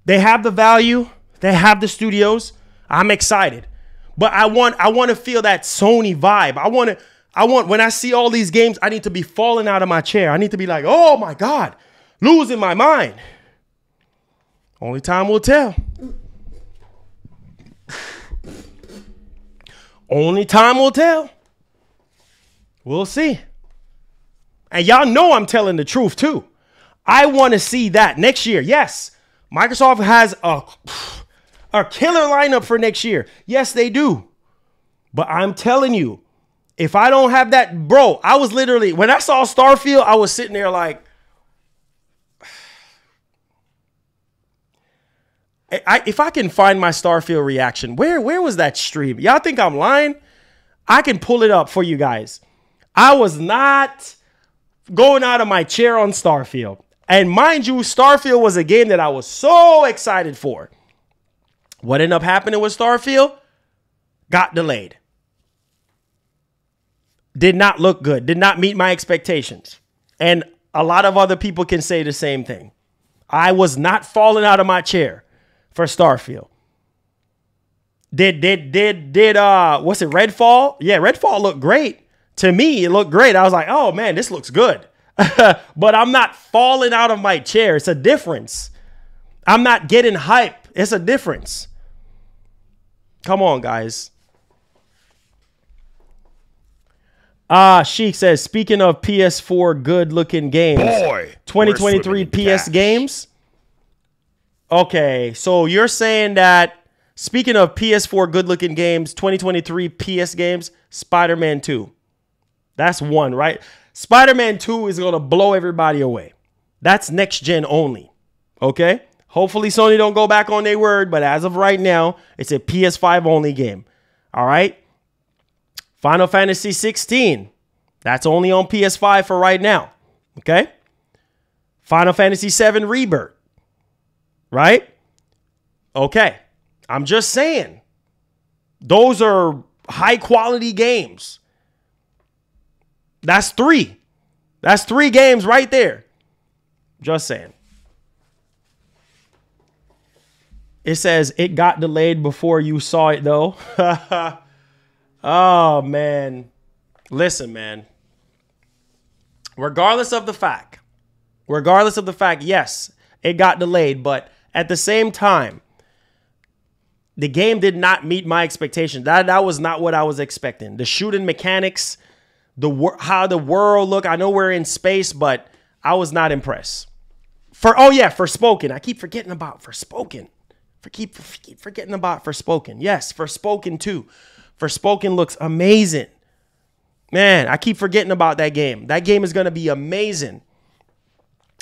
They have the value. They have the studios. I'm excited. But I want to feel that Sony vibe. I want when I see all these games, I need to be falling out of my chair. I need to be like, oh my God, losing my mind. Only time will tell. Only time will tell. We'll see. And y'all know I'm telling the truth too. I want to see that next year. Yes, Microsoft has a killer lineup for next year. Yes, they do. But I'm telling you, if I don't have that, bro, I was literally, when I saw Starfield, I was sitting there like, if I can find my Starfield reaction, where was that stream? Y'all think I'm lying? I can pull it up for you guys. I was not going out of my chair on Starfield. And mind you, Starfield was a game that I was so excited for. What ended up happening with Starfield? Got delayed. Did not look good. Did not meet my expectations. And a lot of other people can say the same thing. I was not falling out of my chair for Starfield. Did what's it, Redfall? Yeah, Redfall looked great. To me, it looked great. I was like, oh man, this looks good. But I'm not falling out of my chair. It's a difference. I'm not getting hype. It's a difference. Come on, guys. Sheik says, speaking of PS4 good-looking games, Boy, 2023 PS games. Okay, so you're saying that, speaking of PS4 good-looking games, 2023 PS games, Spider-Man 2. That's one, right? Spider-Man 2 is going to blow everybody away. That's next gen only. Okay? Hopefully Sony don't go back on their word, but as of right now, it's a PS5 only game. All right? Final Fantasy 16. That's only on PS5 for right now. Okay? Final Fantasy 7 Rebirth. Right? Okay. I'm just saying. Those are high quality games. That's three. That's 3 games right there. Just saying. It says it got delayed before you saw it though. Oh, man. Listen, man. Regardless of the fact, yes, it got delayed. But at the same time, the game did not meet my expectations. That was not what I was expecting. The shooting mechanics, how the world looked. I know we're in space, but I was not impressed. Forspoken. I keep forgetting about Forspoken. Keep forgetting about Forspoken. Yes, Forspoken 2. Forspoken looks amazing. Man, I keep forgetting about that game. That game is going to be amazing.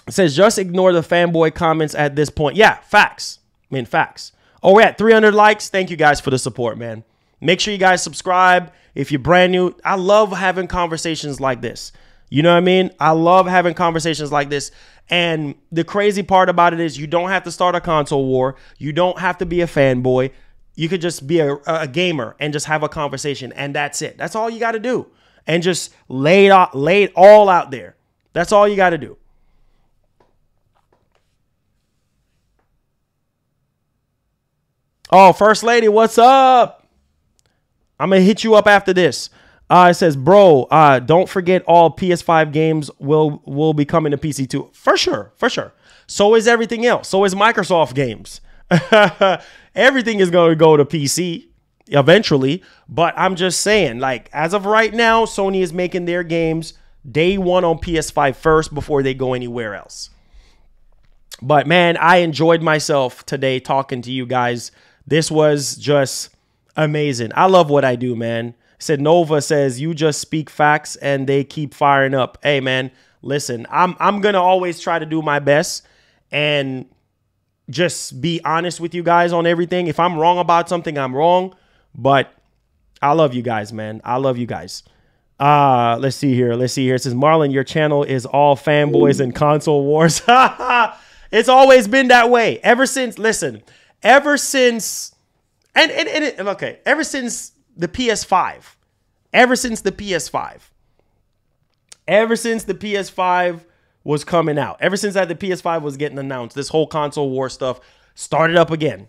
It says, just ignore the fanboy comments at this point. Yeah, facts. I mean, facts. Oh, we're at 300 likes. Thank you guys for the support, man. Make sure you guys subscribe if you're brand new. I love having conversations like this. You know what I mean? I love having conversations like this. And the crazy part about it is you don't have to start a console war. You don't have to be a fanboy. You could just be a gamer and just have a conversation. And that's it. That's all you got to do. And just lay it all out there. That's all you got to do. Oh, First Lady, what's up? I'm going to hit you up after this. It says, bro, don't forget all PS5 games will be coming to PC too. For sure. So is everything else. So is Microsoft games. Everything is going to go to PC eventually. But I'm just saying, like, as of right now, Sony is making their games day one on PS5 first before they go anywhere else. But, man, I enjoyed myself today talking to you guys. This was just amazing. I love what I do, man. Said Nova says, you just speak facts and they keep firing up. Hey, man, listen, I'm going to always try to do my best and just be honest with you guys on everything. If I'm wrong about something, I'm wrong. But I love you guys, man. I love you guys. Let's see here. It says, Marlon, your channel is all fanboys and console wars. It's always been that way. Ever since the PS5. Ever since the PS5 was coming out. Ever since the PS5 was getting announced, this whole console war stuff started up again.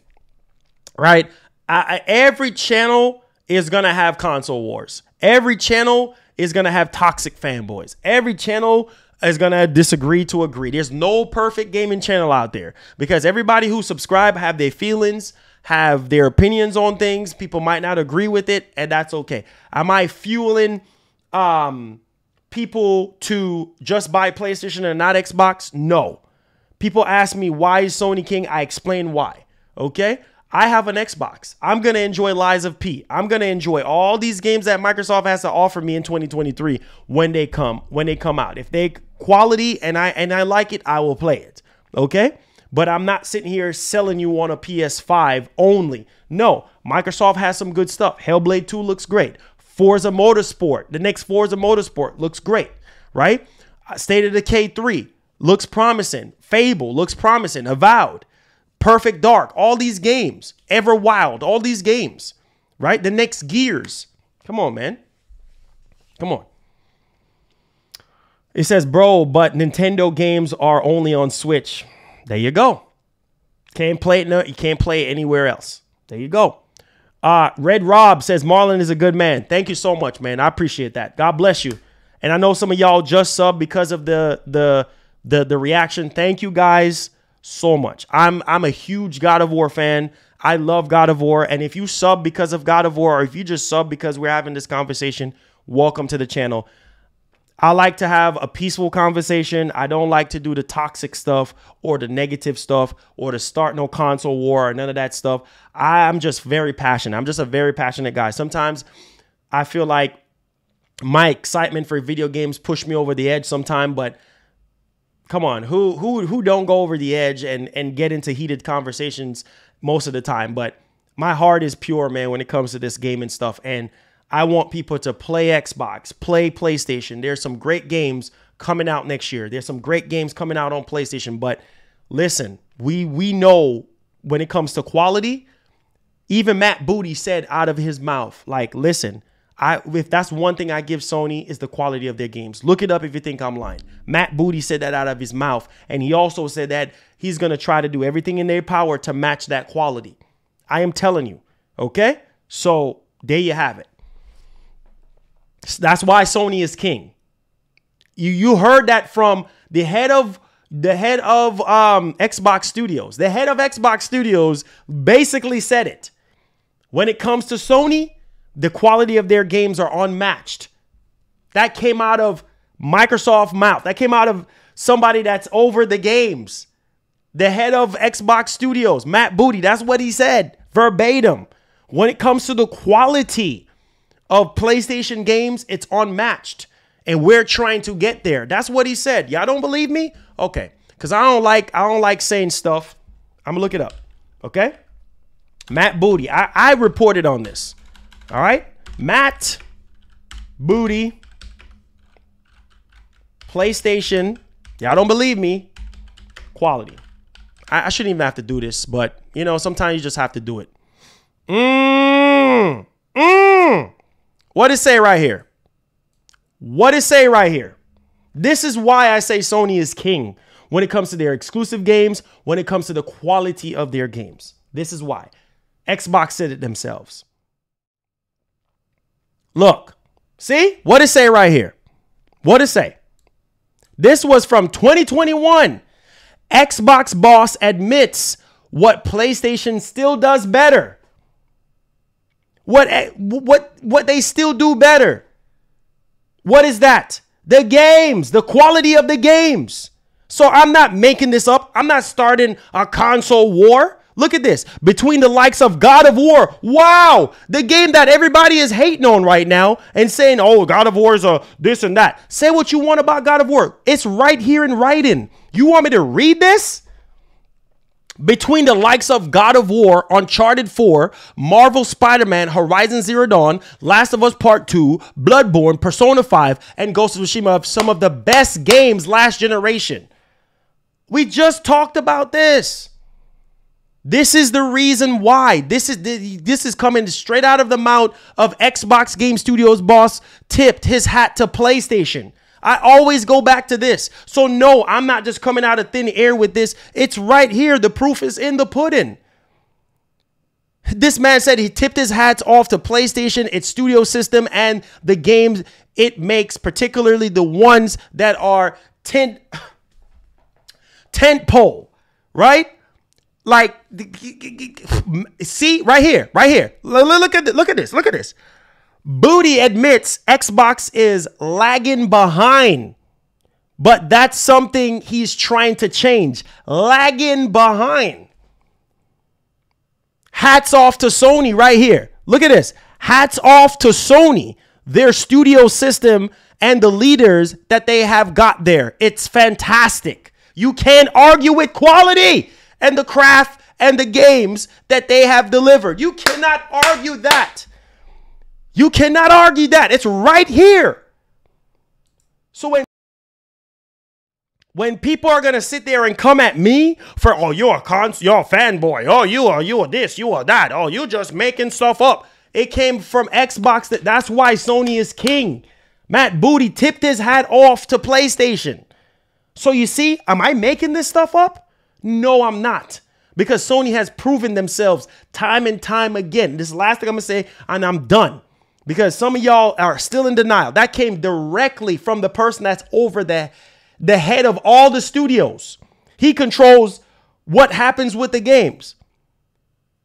Right? Every channel is going to have console wars. Every channel is going to have toxic fanboys. Every channel is going to disagree to agree. There's no perfect gaming channel out there because everybody who subscribe have their feelings, have their opinions on things. People might not agree with it, and that's okay. Am I fueling people to just buy PlayStation and not Xbox? No. People ask me, why is Sony king? I explain why. Okay? I have an Xbox. I'm going to enjoy Lies of P. I'm going to enjoy all these games that Microsoft has to offer me in 2023 when they come out. If they quality and I like it, I will play it. Okay? But I'm not sitting here selling you on a PS5 only. No, Microsoft has some good stuff. Hellblade 2 looks great. Forza Motorsport, the next Forza Motorsport looks great, right? State of Decay 3 looks promising. Fable looks promising. Avowed, Perfect Dark, all these games. Everwild, all these games, right? The next Gears. Come on, man. Come on. It says, bro, but Nintendo games are only on Switch. There you go. Can't play it. No, you can't play it anywhere else. There you go. Red Rob says Marlon is a good man. Thank you so much, man. I appreciate that. God bless you. And I know some of y'all just subbed because of the reaction. Thank you guys so much. I'm a huge God of War fan. I love God of War. And if you sub because of God of War, or if you just sub because we're having this conversation, welcome to the channel. I like to have a peaceful conversation. I don't like to do the toxic stuff or the negative stuff or to start no console war or none of that stuff. I'm just very passionate. I'm just a very passionate guy. Sometimes I feel like my excitement for video games push me over the edge sometime, but come on, who don't go over the edge and get into heated conversations most of the time? But my heart is pure, man, when it comes to this gaming stuff. And I want people to play Xbox, play PlayStation. There's some great games coming out next year. There's some great games coming out on PlayStation. But listen, we know when it comes to quality, even Matt Booty said out of his mouth, like, listen, if that's one thing I give Sony is the quality of their games. Look it up if you think I'm lying. Matt Booty said that out of his mouth. And he also said that he's going to try to do everything in their power to match that quality. I am telling you. Okay? So there you have it. That's why Sony is king. You heard that from the head of Xbox Studios. The head of Xbox Studios basically said it. When it comes to Sony, the quality of their games are unmatched. That came out of Microsoft's mouth. That came out of somebody that's over the games. The head of Xbox Studios, Matt Booty, that's what he said verbatim. When it comes to the quality of PlayStation games, it's unmatched. And we're trying to get there. That's what he said. Y'all don't believe me? Okay. Because I don't like saying stuff. I'm gonna look it up. Okay? Matt Booty. I reported on this. All right? Matt Booty. PlayStation. Y'all don't believe me. Quality. I shouldn't even have to do this, but you know, sometimes you just have to do it. What it say right here? What it say right here? This is why I say Sony is king when it comes to their exclusive games, when it comes to the quality of their games. This is why. Xbox said it themselves. Look, see what it say right here? What it say? This was from 2021. Xbox boss admits what PlayStation still does better. What they still do better. What is that? The games, the quality of the games. So I'm not making this up. I'm not starting a console war. Look at this. Between the likes of God of War. Wow. The game that everybody is hating on right now and saying, oh, God of War is a this and that. Say what you want about God of War. It's right here in writing. You want me to read this? Between the likes of God of War, Uncharted 4, Marvel Spider-Man, Horizon Zero Dawn, Last of Us Part 2, Bloodborne, Persona 5, and Ghost of Tsushima of some of the best games last generation. We just talked about this. This is the reason why. This is coming straight out of the mouth of Xbox Game Studios boss, tipped his hat to PlayStation. I always go back to this. So no, I'm not just coming out of thin air with this. It's right here. The proof is in the pudding. This man said he tipped his hats off to PlayStation, its studio system, and the games it makes, particularly the ones that are tent pole, right? Like, see, right here. Look at this. Booty admits Xbox is lagging behind, but that's something he's trying to change. Lagging behind. Hats off to Sony right here. Look at this. Hats off to Sony, their studio system and the leaders that they have got there. It's fantastic. You can't argue with quality and the craft and the games that they have delivered. You cannot argue that. You cannot argue that. It's right here. So when people are gonna sit there and come at me for, oh, you're a fanboy, oh, you are this, you are that, oh, you just making stuff up. It came from Xbox. That's why Sony is king. Matt Booty tipped his hat off to PlayStation. So you see, am I making this stuff up? No, I'm not. Because Sony has proven themselves time and time again. This is the last thing I'm gonna say, and I'm done. Because some of y'all are still in denial. That came directly from the person that's over the head of all the studios. He controls what happens with the games.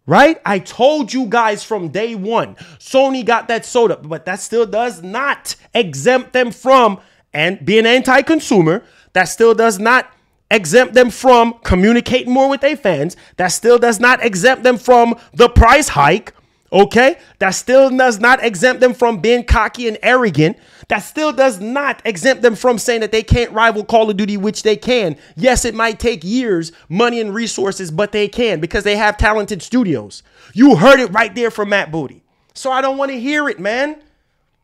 Right? I told you guys from day one, Sony got that soda, but that still does not exempt them from, and being anti-consumer, that still does not exempt them from communicating more with their fans. That still does not exempt them from the price hike. Okay? That still does not exempt them from being cocky and arrogant. That still does not exempt them from saying that they can't rival Call of Duty, which they can. Yes, it might take years, money, and resources, but they can because they have talented studios. You heard it right there from Matt Booty. So I don't want to hear it, man.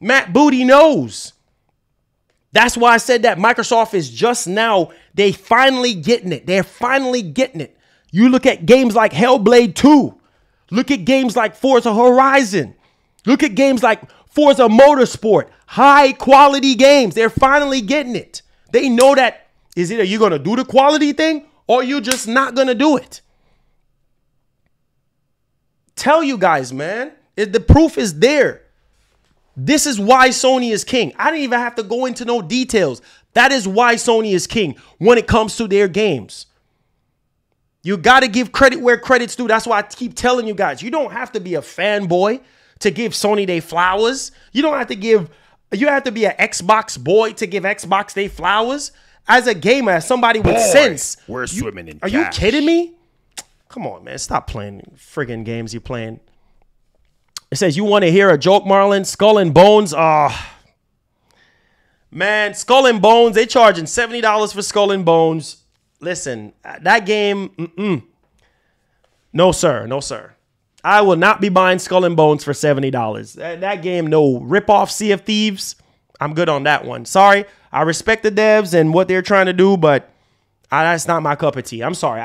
Matt Booty knows. That's why I said that Microsoft is just now, they finally getting it. They're finally getting it. You look at games like Hellblade 2. Look at games like Forza Horizon. Look at games like Forza Motorsport. High quality games. They're finally getting it. They know that is either you're going to do the quality thing or you're just not going to do it. Tell you guys, man. The proof is there. This is why Sony is king. I didn't even have to go into no details. That is why Sony is king when it comes to their games. You got to give credit where credit's due. That's why I keep telling you guys, you don't have to be a fanboy to give Sony their flowers. You don't have to give, you have to be an Xbox boy to give Xbox their flowers. As a gamer, as somebody with sense. We're swimming in cash. Are you kidding me? Come on, man. Stop playing friggin' games you're playing. It says, you want to hear a joke, Marlon? Skull and Bones. Man, Skull and Bones, they charging $70 for Skull and Bones. Listen, that game, no, sir. No, sir. I will not be buying Skull and Bones for $70. That game, no. Rip-off Sea of Thieves. I'm good on that one. Sorry. I respect the devs and what they're trying to do, but that's not my cup of tea. I'm sorry.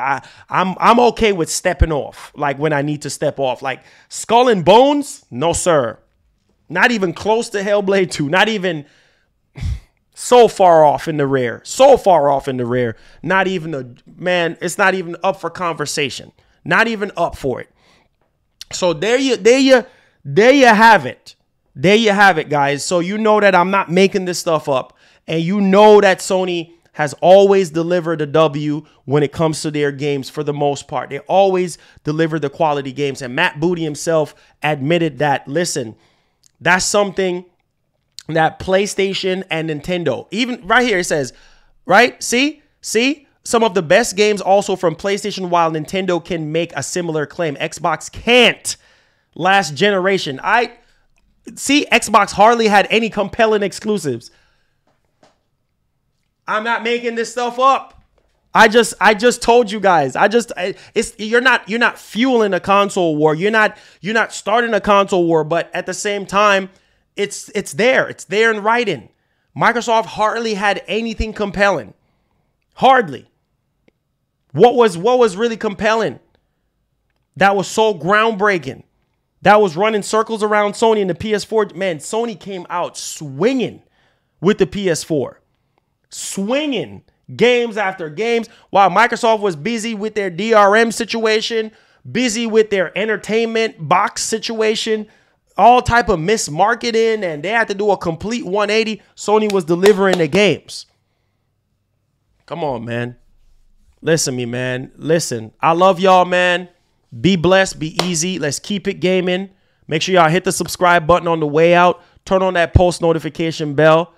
I'm okay with stepping off, like when I need to step off. Like Skull and Bones, no, sir. Not even close to Hellblade 2. Not even so far off in the rear. So far off in the rear. Not even man, it's not even up for conversation. Not even up for it. So there you have it. There you have it, guys. So you know that I'm not making this stuff up. And you know that Sony has always delivered a W when it comes to their games for the most part. They always deliver the quality games. And Matt Booty himself admitted that, listen, that's something that PlayStation and Nintendo, even right here it says, right? See, some of the best games also from PlayStation, while Nintendo can make a similar claim. Xbox can't. Last generation. Xbox hardly had any compelling exclusives. I'm not making this stuff up. I just told you guys. You're not fueling a console war. You're not starting a console war, but at the same time, it's there. It's there in writing. Microsoft hardly had anything compelling. Hardly. What was really compelling? That was so groundbreaking. That was running circles around Sony and the PS4. Man, Sony came out swinging with the PS4. Swinging games after games while Microsoft was busy with their DRM situation, busy with their entertainment box situation, all type of mismarketing, and they had to do a complete 180. Sony was delivering the games. Come on, man. Listen to me, man. Listen, I love y'all, man. Be blessed. Be easy. Let's keep it gaming. Make sure y'all hit the subscribe button on the way out. Turn on that post notification bell.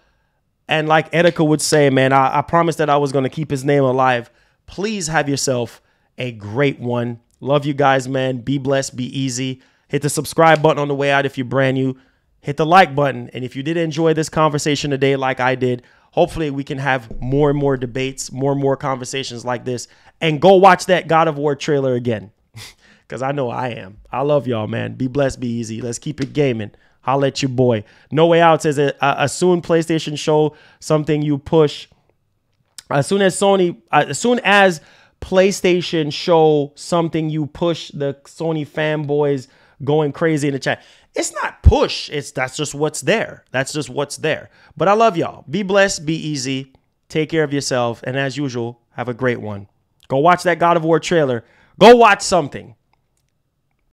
And like Etika would say, man, I promised that I was going to keep his name alive. Please have yourself a great one. Love you guys, man. Be blessed. Be easy. Hit the subscribe button on the way out if you're brand new. Hit the like button. And if you did enjoy this conversation today like I did, hopefully we can have more and more debates, more and more conversations like this. And go watch that God of War trailer again. Because I know I am. I love y'all, man. Be blessed. Be easy. Let's keep it gaming. Holla at your boy. No Way Out says a soon PlayStation show something you push. As soon as PlayStation show something you push, the Sony fanboys going crazy in the chat. It's not push. That's just what's there. That's just what's there. But I love y'all. Be blessed. Be easy. Take care of yourself. And as usual, have a great one. Go watch that God of War trailer. Go watch something.